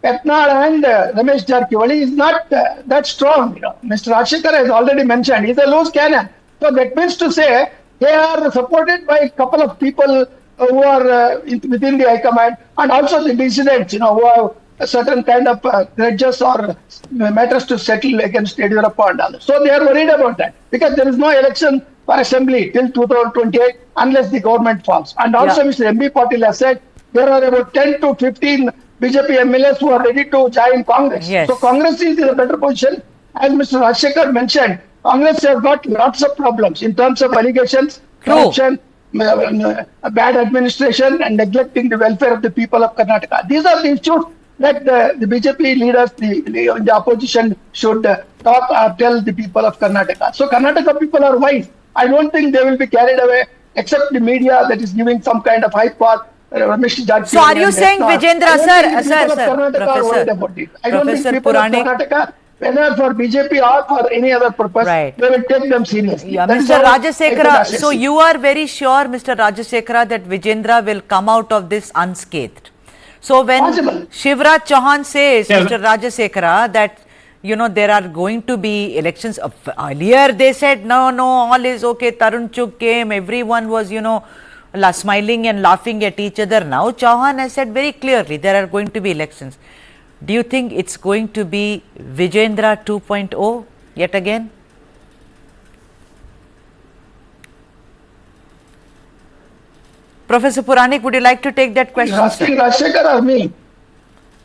Yatnal and Ramesh Jarkiwade is not that strong. Mr. Rajshekhar has already mentioned he's a loose cannon. So that means to say they are supported by a couple of people who are within the high command, and also the dissidents, who have a certain kind of grudges or matters to settle against Yadurappa and others. So they are worried about that because there is no election for assembly till 2028 unless the government falls. And also Mr. M.B. Patil has said there are about 10 to 15 BJP MLAs who are ready to join Congress. Yes. So Congress is in a better position. As Mr. Rajshekhar mentioned, Congress has got lots of problems in terms of allegations, corruption, bad administration, and neglecting the welfare of the people of Karnataka. These are the issues that the BJP leaders, the opposition should talk or tell the people of Karnataka. So Karnataka people are wise. I don't think they will be carried away, except the media that is giving some kind of hype for So are you saying, Vijayendra, Professor Puranik, whether for BJP or for any other purpose, they will take them seriously. Yeah, Mr. Rajasekhara, so you are very sure, Mr. Rajasekhara, that Vijayendra will come out of this unscathed. So when Shivraj Chauhan says, Mr. Rajasekhara, that there are going to be elections. Earlier they said, no, all is okay. Tarun Chugh came, everyone was, smiling and laughing at each other. Now Chauhan has said very clearly there are going to be elections. Do you think it's going to be Vijayendra 2.0 yet again? Professor Puranik, would you like to take that question? You're asking Rajshekhar or me?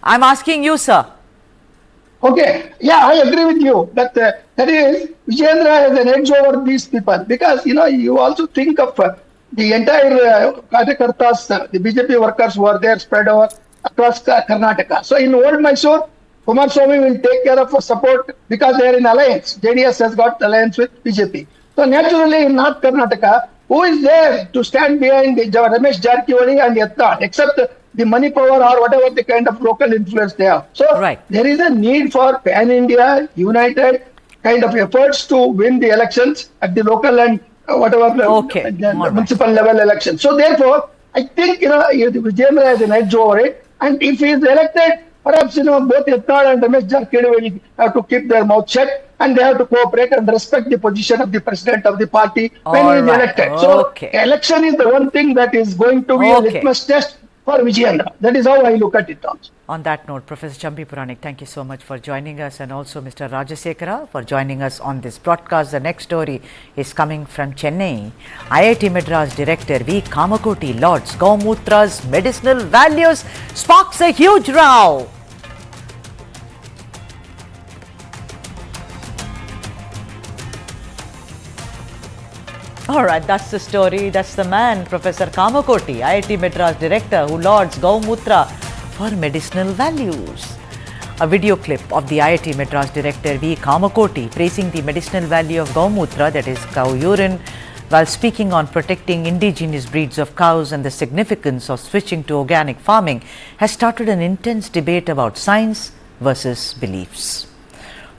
I'm asking you, sir. Okay, yeah, I agree with you. But that is, Vijayendra has an edge over these people because, you also think of the entire Kartakartas, the BJP workers who are there spread over across Karnataka. So in old Mysore, Kumar Swamy will take care of support because they are in alliance. JDS has got alliance with BJP. So naturally in North Karnataka, who is there to stand behind Ramesh Jarkiwali and Yatna, except the money power or whatever the kind of local influence they have. So there is a need for pan-India, united kind of efforts to win the elections at the local and whatever municipal level elections. So therefore, I think, Vijayendra has an edge over it. And if he is elected, perhaps, both Yatna and Ramesh Jarkiwali will have to keep their mouth shut and they have to cooperate and respect the position of the president of the party when he is elected. So election is the one thing that is going to be a litmus test for Vijayendra. That is how I look at it also. On that note, Professor Champi Puranik, thank you so much for joining us, and also Mr. Rajasekara for joining us on this broadcast. The next story is coming from Chennai. IIT Madras Director V. Kamakoti lauds Gaumutra's medicinal values sparks a huge row. Alright, that's the story. That's the man, Professor Kamakoti, IIT Madras Director, who lauds Gaumutra for medicinal values. A video clip of the IIT Madras Director V. Kamakoti praising the medicinal value of Gaumutra, that is cow urine, while speaking on protecting indigenous breeds of cows and the significance of switching to organic farming, has started an intense debate about science versus beliefs.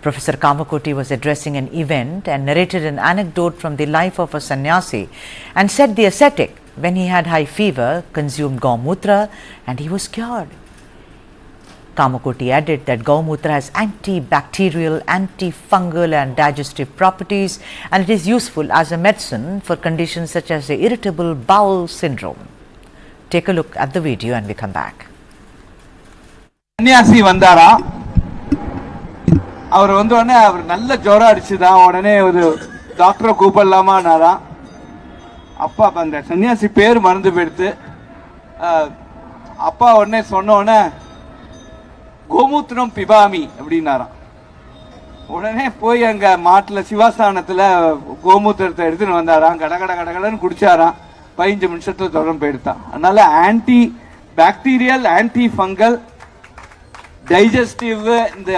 Professor Kamakoti was addressing an event and narrated an anecdote from the life of a sannyasi and said the ascetic, when he had high fever, consumed Gaumutra and he was cured. Kamakoti added that Gaumutra has antibacterial, antifungal and digestive properties, and it is useful as a medicine for conditions such as the irritable bowel syndrome. Take a look at the video and we come back. Sannyasi vandara. அவர் வந்த உடனே அவர் நல்ல ஜுரம் அடிச்சுதான் உடனே ஒரு டாக்டரை கூப்பிடலாமான்னாரா. அப்பா அந்த சன்னியாசி பேர் மறந்து போயிடுத்து. அப்பா உடனே சொன்ன உடனே கோமூத்திரம் பிபாமி அப்படின்னாராம். உடனே போய் அங்க மாட்டுல சிவாஸ்தானத்துல கோமூத்திரத்தை எடுத்துன்னு வந்தாராம். கடகடன்னு குடிச்சாராம். 15 நிமிஷத்துல ஜுரம் போயிடுத்தான். அதனால anti bacterial, anti fungal, digestive, இந்த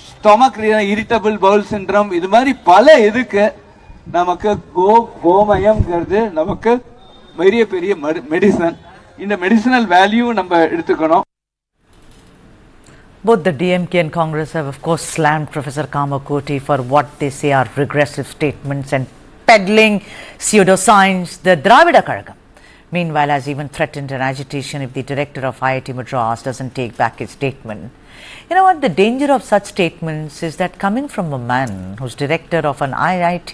ஸ்டொமக் இரிட்டபிள் பவுல் சிண்ட்ரம், இது மாதிரி பல இதுக்கு நமக்கு கோமயம்ங்கிறது நமக்கு பெரிய மெடிசன். இந்த மெடிசினல் வேல்யூ நம்ம எடுத்துக்கணும். Both the DMK and Congress have of course slammed Professor Kamakoti for what they say are regressive statements and peddling pseudoscience. The Dravida Kazhagam, meanwhile, has even threatened an agitation if the director of IIT Madras doesn't take back his statement. You know what? The danger of such statements is that coming from a man who's director of an IIT,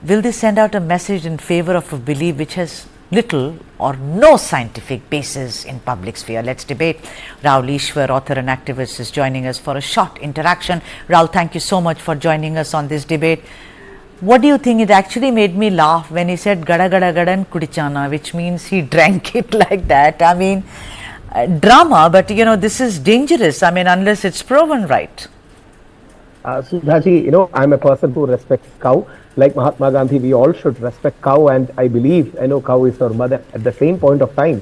will they send out a message in favor of a belief which has little or no scientific basis in public sphere? Let's debate. Rahul Ishwar, author and activist, is joining us for a short interaction. Rahul, thank you so much for joining us on this debate. What do you think? It actually made me laugh when he said gada gada gadan kudichana, which means he drank it like that. I mean, drama, but this is dangerous. I mean, unless it's proven right. Sudhaji, I'm a person who respects cow. Like Mahatma Gandhi, we all should respect cow, and I believe, cow is our mother. At the same point of time,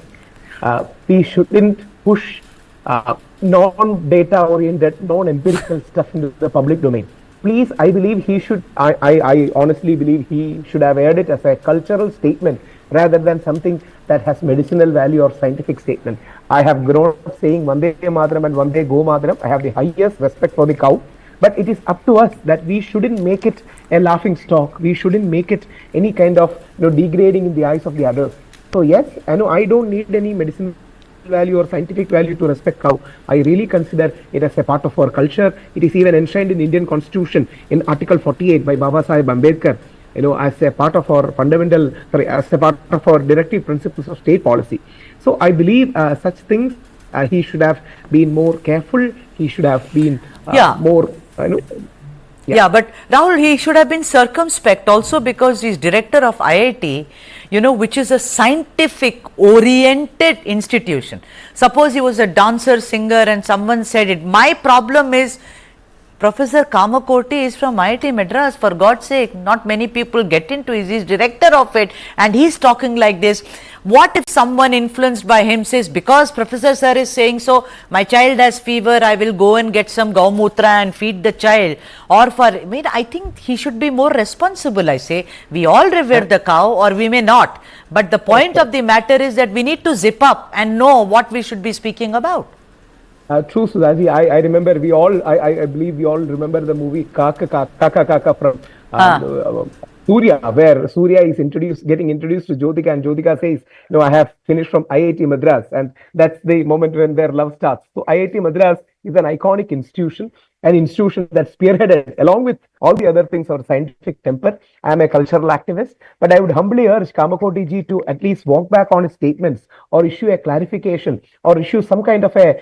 we shouldn't push non-data oriented, non-empirical stuff into the public domain. Please, I believe he should, I honestly believe he should have aired it as a cultural statement rather than something that has medicinal value or scientific statement. I have grown up saying Vande Mataram and Vande Go Mataram. I have the highest respect for the cow, but it is up to us that we shouldn't make it a laughing stock. We shouldn't make it any kind of degrading in the eyes of the others. So yes, I don't need any medicinal value or scientific value to respect cow. I really consider it as a part of our culture. It is even enshrined in Indian Constitution in Article 48 by Baba Sahib Ambedkar, as a part of our as a part of our directive principles of state policy. So I believe such things, he should have been more careful. He should have been more, Yeah, but Rahul, he should have been circumspect also because he's director of IIT, which is a scientific oriented institution. Suppose he was a dancer, singer, and someone said it. My problem is Professor Kamakoti is from IIT Madras, for God's sake. Not many people get into it. He's director of it and he's talking like this. What if someone influenced by him says, because Professor Sir is saying so, my child has fever, I will go and get some gaumutra and feed the child. Or I think he should be more responsible, I say. We all revere the cow or we may not. But the point of the matter is that we need to zip up and know what we should be speaking about. True, Sudhaji. I remember I believe we all remember the movie K'taka from Surya, where Surya is getting introduced to Jyotika, and Jyotika says, "No, I have finished from IIT Madras," and that's the moment when their love starts. So IIT Madras is an iconic institution, an institution that's spearheaded along with all the other things of scientific temper. I am a cultural activist, but I would humbly urge Kamakoti ji to at least walk back on his statements or issue a clarification or issue some kind of a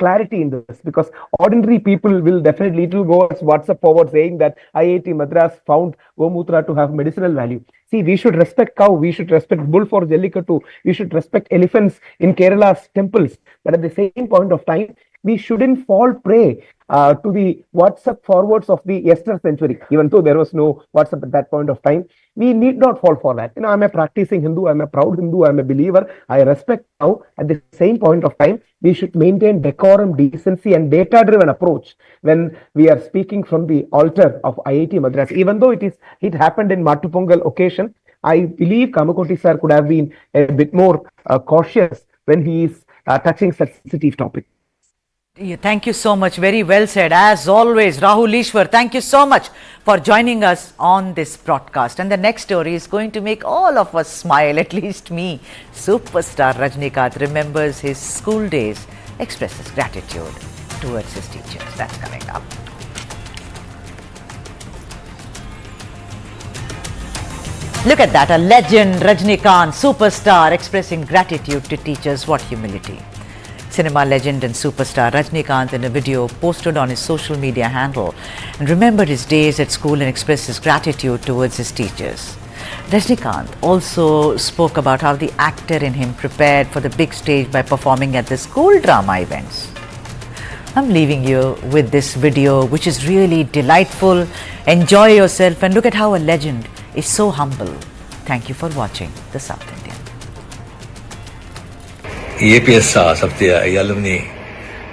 clarity in this, because ordinary people will definitely, it will go as WhatsApp forward saying that IIT Madras found Gomutra to have medicinal value. See, we should respect cow, we should respect bull for Jallikattu, we should respect elephants in Kerala's temples, but at the same point of time, we shouldn't fall prey to the WhatsApp forwards of the yester century. Even though there was no WhatsApp at that point of time, we need not fall for that. I'm a practicing Hindu, I'm a proud Hindu, I'm a believer. I respect how at the same point of time, we should maintain decorum, decency and data-driven approach when we are speaking from the altar of IIT Madras. Even though it happened in Mattupongal occasion, I believe Kamakoti sir could have been a bit more cautious when he is touching such sensitive topic. Yeah, thank you so much. Very well said. As always, Rahul Ishwar, thank you so much for joining us on this broadcast. And the next story is going to make all of us smile, at least me. Superstar Rajnikant remembers his school days, expresses gratitude towards his teachers. That's coming up. Look at that, a legend, Rajnikant, superstar, expressing gratitude to teachers. What humility. Cinema legend and superstar Rajnikant in a video posted on his social media handle and remembered his days at school and expressed his gratitude towards his teachers. Rajnikant also spoke about how the actor in him prepared for the big stage by performing at the school drama events. I'm leaving you with this video, which is really delightful. Enjoy yourself and look at how a legend is so humble. Thank you for watching The South Indian. APS ಸಪ್ತಿಯ ಈ alumni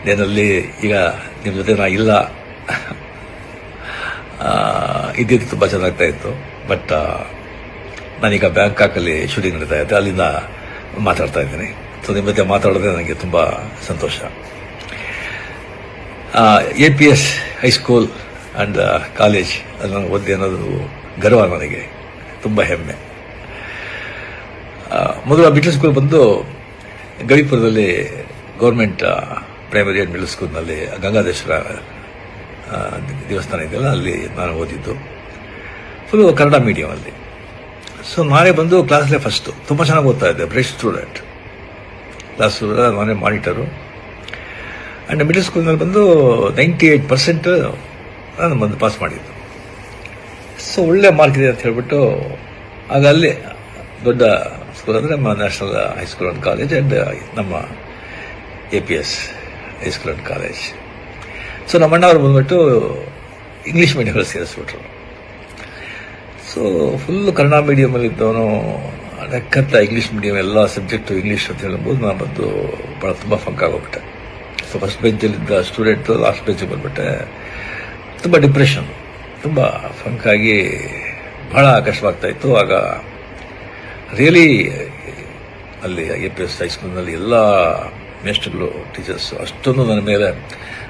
ಡೇನಲ್ಲಿ ಈಗ ನಿಮ್ಮ ಜೊತೆ ನಾ ಇಲ್ಲ, ಇದ್ದಿದ್ದು ತುಂಬ ಚೆನ್ನಾಗ್ತಾ ಇತ್ತು. But ನಾನೀಗ ಬ್ಯಾಂಕಾಕಲ್ಲಿ ಶೂಟಿಂಗ್ ನಡೀತಾ ಇದ್ದೆ, ಅಲ್ಲಿಂದ ಮಾತಾಡ್ತಾ ಇದ್ದೀನಿ. ಸೊ ನಿಮ್ಮ ಜೊತೆ ಮಾತಾಡೋದೇ ನನಗೆ ತುಂಬ ಸಂತೋಷ. APS ಹೈಸ್ಕೂಲ್ ಆ್ಯಂಡ್ ಕಾಲೇಜ್ ಅಲ್ಲಿ ನಾನು ಓದಿದೆ ಅನ್ನೋದು ಗರ್ವ, ನನಗೆ ತುಂಬ ಹೆಮ್ಮೆ. ಮೊದಲು ಮಿಡ್ಲ್ ಸ್ಕೂಲ್ ಬಂದು ಗವಿಪುರದಲ್ಲಿ ಗೌರ್ಮೆಂಟ್ ಪ್ರೈಮರಿ ಆ್ಯಂಡ್ ಮಿಡ್ಲ್ ಸ್ಕೂಲ್ನಲ್ಲಿ ಗಂಗಾಧೇಶ್ವರ ದೇವಸ್ಥಾನ ಇದೆಯಲ್ಲ, ಅಲ್ಲಿ ನಾನು ಓದಿದ್ದು. ಫುಲ್ಲು ಕನ್ನಡ ಮೀಡಿಯಮಲ್ಲಿ. ಸೊ ನಾನೇ ಬಂದು ಕ್ಲಾಸಲ್ಲೇ ಫಸ್ಟು, ತುಂಬ ಚೆನ್ನಾಗಿ ಓದ್ತಾ ಇದ್ದೆ, ಬ್ರೈಟ್ ಸ್ಟೂಡೆಂಟ್. ಕ್ಲಾಸ್ ನಾನೇ ಮಾನಿಟರು. ಆ್ಯಂಡ್ ಮಿಡ್ಲ್ ಸ್ಕೂಲ್ನಲ್ಲಿ ಬಂದು 98% ನಾನು ಬಂದು ಪಾಸ್ ಮಾಡಿದ್ದು. ಸೊ ಒಳ್ಳೆ ಮಾರ್ಕ್ ಇದೆ ಅಂತ ಹೇಳ್ಬಿಟ್ಟು ಆಗ ಅಲ್ಲಿ ದೊಡ್ಡ ಸ್ಕೂಲ್ ಅಂದರೆ ನಮ್ಮ national high school and college and ನಮ್ಮ APS high school and college. So ನಮ್ಮ ಅಣ್ಣವ್ರು ಬಂದ್ಬಿಟ್ಟು ಇಂಗ್ಲೀಷ್ ಮೀಡಿಯಮಲ್ಲಿ ಸೇರಿಸ್ಬಿಟ್ರು. ಸೊ ಫುಲ್ಲು ಕನ್ನಡ ಮೀಡಿಯಮಲ್ಲಿ ಇದ್ದವನು ಲೆಕ್ಕಂತ ಇಂಗ್ಲೀಷ್ ಮೀಡಿಯಮ್ ಎಲ್ಲ ಸಬ್ಜೆಕ್ಟು ಇಂಗ್ಲೀಷ್ ಅಂತ ಹೇಳ್ಬೋದು. ನಾನು ಬಂದು ಭಾಳ ತುಂಬ ಫಂಕ್ ಆಗೋಗ್ಬಿಟ್ಟೆ. ಸೊ ಫಸ್ಟ್ ಬೆಂಚಲ್ಲಿದ್ದ ಸ್ಟೂಡೆಂಟು ಲಾಸ್ಟ್ ಬೆಂಚಿಗೆ ಬಂದುಬಿಟ್ಟೆ. ತುಂಬ ಡಿಪ್ರೆಷನ್, ತುಂಬ ಫಂಕಾಗಿ ಭಾಳ ಕಷ್ಟವಾಗ್ತಾಯಿತ್ತು. ಆಗ ರಿಯಲಿ ಅಲ್ಲಿ APS ಹೈಸ್ಕೂಲ್ನಲ್ಲಿ ಎಲ್ಲ ಮೇಸ್ಟ್ರುಗಳು, ಟೀಚರ್ಸು ಅಷ್ಟೊಂದು ನನ್ನ ಮೇಲೆ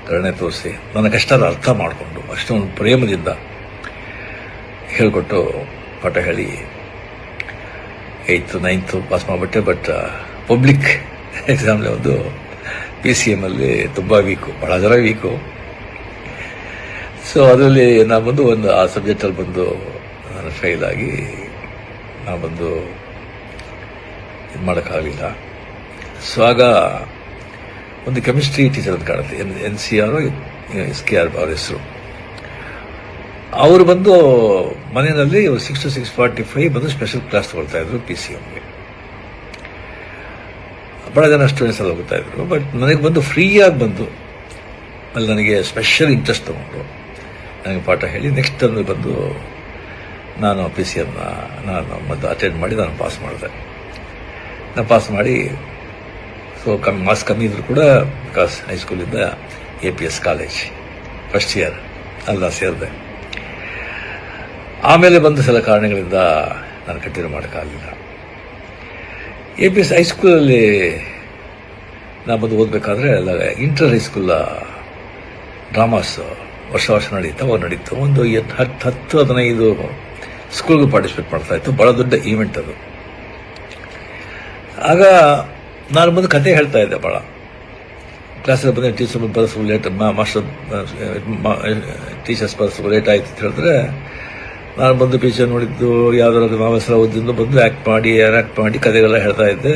ಕರುಣೆ ತೋರಿಸಿ ನನ್ನ ಕಷ್ಟದ ಅರ್ಥ ಮಾಡಿಕೊಂಡು ಅಷ್ಟೊಂದು ಪ್ರೇಮದಿಂದ ಹೇಳಿಕೊಟ್ಟು ಪಾಠ ಹೇಳಿ 8th 9th ಪಾಸ್ ಮಾಡಿಬಿಟ್ಟೆ. ಬಟ್ ಪಬ್ಲಿಕ್ ಎಕ್ಸಾಮ್ಲಿ ಒಂದು PCM ಅಲ್ಲಿ ತುಂಬ ವೀಕು, ಭಾಳ ಜನ ವೀಕು. ಸೊ ಅದರಲ್ಲಿ ನಾನು ಬಂದು ಆ ಸಬ್ಜೆಕ್ಟಲ್ಲಿ ಬಂದು ನಾನು ಫೇಲ್ ಆಗಿ ನಾನು ಬಂದು ಇದು ಮಾಡೋಕ್ಕಾಗಲಿಲ್ಲ. ಸೊ ಆಗ ಒಂದು ಕೆಮಿಸ್ಟ್ರಿ ಟೀಚರ್ ಅಂತ ಕಾಣುತ್ತೆ, NCR SKR ಅವ್ರ ಹೆಸರು. ಅವರು ಬಂದು ಮನೆಯಲ್ಲಿ 6 to 6:45 ಬಂದು ಸ್ಪೆಷಲ್ ಕ್ಲಾಸ್ ತಗೊಳ್ತಾ ಇದ್ರು PCMಗೆ. ಭಾಳ ಜನ ಸ್ಟೂಡೆಂಟ್ಸ್ ಎಲ್ಲ ಹೋಗ್ತಾ ಇದ್ರು. ಬಟ್ ನನಗೆ ಬಂದು ಫ್ರೀಯಾಗಿ ಬಂದು ಅಲ್ಲಿ ನನಗೆ ಸ್ಪೆಷಲ್ ಇಂಟ್ರೆಸ್ಟ್ ತೊಗೊಂಡು ನನಗೆ ಪಾಠ ಹೇಳಿ ನೆಕ್ಸ್ಟ್ ಟರ್ಮ್ ಬಂದು ನಾನು PCMನ ನಾನು ಮತ್ತು ಅಟೆಂಡ್ ಮಾಡಿ ನಾನು ಪಾಸ್ ಮಾಡಿದೆ. ನಾನು ಪಾಸ್ ಮಾಡಿ ಮಾರ್ಕ್ಸ್ ಕಮ್ಮಿ ಇದ್ರು ಕೂಡ ಬಿಕಾಸ್ ಹೈಸ್ಕೂಲಿಂದ APS ಕಾಲೇಜ್ ಫಸ್ಟ್ ಇಯರ್ ಅಲ್ಲ ಸೇರಿದೆ. ಆಮೇಲೆ ಬಂದ ಸಲ ಕಾರಣಗಳಿಂದ ನಾನು ಕಂಟಿನ್ಯೂ ಮಾಡೋಕ್ಕಾಗಲಿಲ್ಲ. APS ಹೈಸ್ಕೂಲಲ್ಲಿ ನಾನು ಬಂದು ಓದಬೇಕಾದ್ರೆ ಇಂಟರ್ ಹೈಸ್ಕೂಲ ಡ್ರಾಮಾಸ್ ವರ್ಷ ನಡೀತು. ಒಂದು 10-15 ಸ್ಕೂಲ್ಗೆ ಪಾರ್ಟಿಸಿಪೇಟ್ ಮಾಡ್ತಾ ಇತ್ತು. ಭಾಳ ದೊಡ್ಡ ಈವೆಂಟ್ ಅದು. ಆಗ ನಾನು ಬಂದು ಕತೆ ಹೇಳ್ತಾ ಇದ್ದೆ. ಭಾಳ ಕ್ಲಾಸಲ್ಲಿ ಬಂದರೆ ಟೀಚರ್ ಬರೆಸು ಲೇಟ್ ಟೀಚರ್ಸ್ ಬರೆಸು ಲೇಟ್ ಆಯಿತು ಅಂತ ಹೇಳಿದ್ರೆ ನಾನು ಬಂದು ಪಿಕ್ಚರ್ ನೋಡಿದ್ದು ಯಾವುದಾದ್ರು ನಾವೆಲ್ಲ ಓದಿದ್ದು ಬಂದು ಆ್ಯಕ್ಟ್ ಮಾಡಿ ಕತೆಗೆಲ್ಲ ಹೇಳ್ತಾ ಇದ್ದೆ.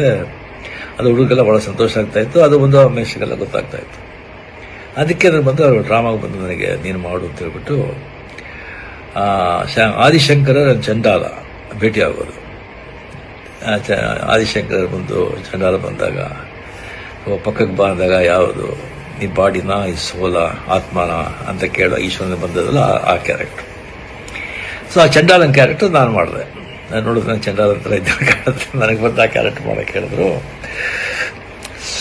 ಅದು ಹುಡುಗೆಲ್ಲ ಭಾಳ ಸಂತೋಷ ಆಗ್ತಾಯಿತ್ತು. ಅದು ಒಂದು ಮೆಸ್ಸಿಗೆಲ್ಲ ಗೊತ್ತಾಗ್ತಾ ಇತ್ತು. ಅದಕ್ಕೆ ನಾನು ಬಂದು ಡ್ರಾಮಾಗೆ ಬಂದು ನನಗೆ ನೀನು ಮಾಡು ಅಂತ ಹೇಳ್ಬಿಟ್ಟು ಆದಿಶಂಕರ ಚಂಡಾಲ ಭೇಟಿ ಆಗೋದು. ಆದಿಶಂಕರ ಬಂದು ಚಂಡಾಲ ಬಂದಾಗ ಪಕ್ಕಕ್ಕೆ ಬಂದಾಗ ಯಾವುದು ಈ ಬಾಡಿನ ಈ ಸೋಲ ಆತ್ಮನ ಅಂತ ಕೇಳೋ ಈಶ್ವರನ ಬಂದದಲ್ಲ ಆ ಕ್ಯಾರೆಕ್ಟರ್. ಸೊ ಆ ಚಂಡಾಲನ ಕ್ಯಾರೆಕ್ಟರ್ ನಾನು ಮಾಡಿದೆ. ನಾನು ನೋಡಿದ್ರೆ ನಾನು ಚಂಡಾಲ ಥರ ಇದ್ದ ಕಾಣುತ್ತೆ. ನನಗೆ ಬಂದು ಆ ಕ್ಯಾರೆಕ್ಟರ್ ಮಾಡೋಕ್ಕೆ ಹೇಳಿದ್ರು.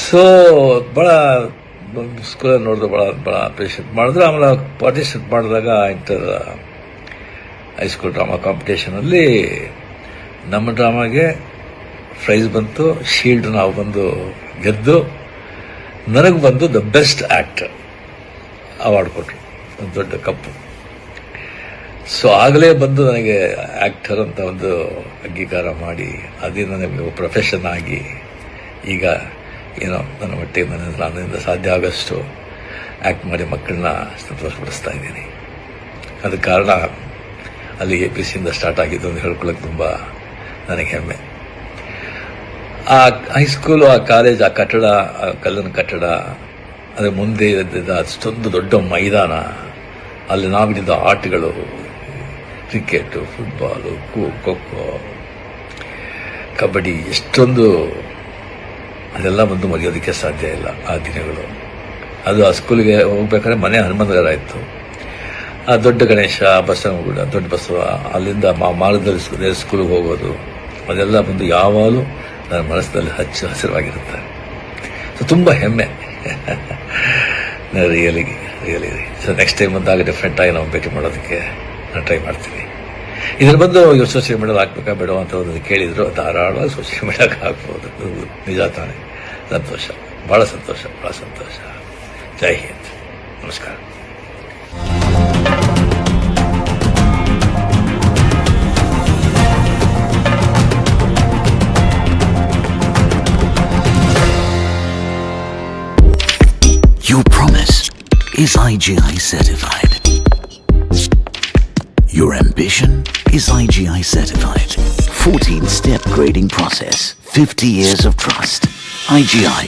ಸೊ ಭಾಳ ಸ್ಕೂಲಲ್ಲಿ ನೋಡಿದ್ರು, ಭಾಳ ಅಪ್ರಿಷಿಯೇಟ್ ಮಾಡಿದ್ರು. ಆಮೇಲೆ ಪಾರ್ಟಿಸಿಪೇಟ್ ಮಾಡಿದಾಗ ಇಂಟರ್ ಹೈಸ್ಕೂಲ್ ಡ್ರಾಮಾ ಕಾಂಪಿಟೇಷನಲ್ಲಿ ನಮ್ಮ ಡ್ರಾಮಾಗೆ ಪ್ರೈಸ್ ಬಂತು. ಶೀಲ್ಡ್ ನಾವು ಬಂದು ಗೆದ್ದು ನನಗೆ ಬಂದು ದ ಬೆಸ್ಟ್ ಆ್ಯಕ್ಟರ್ ಅವಾರ್ಡ್ ಕೊಟ್ಟರು, ಒಂದು ದೊಡ್ಡ ಕಪ್ಪು. ಸೊ ಆಗಲೇ ಬಂದು ನನಗೆ ಆ್ಯಕ್ಟರ್ ಅಂತ ಒಂದು ಅಂಗೀಕಾರ ಮಾಡಿ ಅದೇ ನನಗೆ ಪ್ರೊಫೆಷನ್ ಆಗಿ ಈಗ ಏನೋ ನನ್ನ ಮಟ್ಟಿಗೆ ನನ್ನಿಂದ ಸಾಧ್ಯ ಆಗೋಷ್ಟು ಆ್ಯಕ್ಟ್ ಮಾಡಿ ಮಕ್ಕಳನ್ನ ಸಂತೋಷಪಡಿಸ್ತಾ ಇದ್ದೀನಿ. ಅದಕ್ಕೆ ಕಾರಣ ಅಲ್ಲಿ APCಯಿಂದ ಸ್ಟಾರ್ಟ್ ಆಗಿದ್ದು ಅಂತ ಹೇಳ್ಕೊಳ್ಳೋಕೆ ತುಂಬ ನನಗೆ ಹೆಮ್ಮೆ. ಆ ಹೈಸ್ಕೂಲು, ಆ ಕಾಲೇಜ್, ಆ ಕಟ್ಟಡ, ಆ ಕಲ್ಲಿನ ಕಟ್ಟಡ, ಅದರ ಮುಂದೆ ಇದ್ದಿದ್ದ ಅಷ್ಟೊಂದು ದೊಡ್ಡ ಮೈದಾನ, ಅಲ್ಲಿ ನಾವಿದ್ದ ಆಟಗಳು, ಕ್ರಿಕೆಟು, ಫುಟ್ಬಾಲು, ಖೋ-ಖೋ, ಕಬಡ್ಡಿ, ಎಷ್ಟೊಂದು ಅದೆಲ್ಲ ಬಂದು ಮರೆಯೋದಕ್ಕೆ ಸಾಧ್ಯ ಇಲ್ಲ ಆ ದಿನಗಳು. ಅದು ಆ ಸ್ಕೂಲಿಗೆ ಹೋಗ್ಬೇಕಾದ್ರೆ ಮನೆ ಹನುಮಂತಗರ ಇತ್ತು. ಆ ದೊಡ್ಡ ಗಣೇಶ, ಬಸವನಗುಡ, ದೊಡ್ಡ ಬಸವ, ಅಲ್ಲಿಂದ ಮಾರ್ಗದಲ್ಲಿ ಸ್ಕೂಲಿಗೆ ಹೋಗೋದು, ಅದೆಲ್ಲ ಬಂದು ಯಾವಾಗಲೂ ನನ್ನ ಮನಸ್ಸಿನಲ್ಲಿ ಹಸಿರಾಗಿರುತ್ತೆ. ಸೊ ತುಂಬ ಹೆಮ್ಮೆ ರಿಯಲಿ. ಸೊ ನೆಕ್ಸ್ಟ್ ಟೈಮ್ ಬಂದಾಗ ಡೆಫಿನೆಟ್ಟಾಗಿ ನಾವು ಭೇಟಿ ಮಾಡೋದಕ್ಕೆ ನಾನು ಟ್ರೈ ಮಾಡ್ತೀನಿ. ಇದ್ರ ಬಂದು ಇವ್ರು ಸೋಷಿಯಲ್ ಮೀಡಿಯಾದಲ್ಲಿ ಹಾಕ್ಬೇಕಾ ಬೇಡ ಅಂತ ಒಂದು ಕೇಳಿದ್ರು. ಧಾರಾಳವಾಗಿ ಸೋಷಿಯಲ್ ಮೀಡಿಯಾಗೆ ಹಾಕ್ಬೋದು. ನಿಜ ತಾನೆ. ಸಂತೋಷ, ಭಾಳ ಸಂತೋಷ. ಜೈ ಹಿಂದ್. ನಮಸ್ಕಾರ. Your promise is IGI certified. Your ambition is IGI certified. 14-step grading process, 50 years of trust. IGI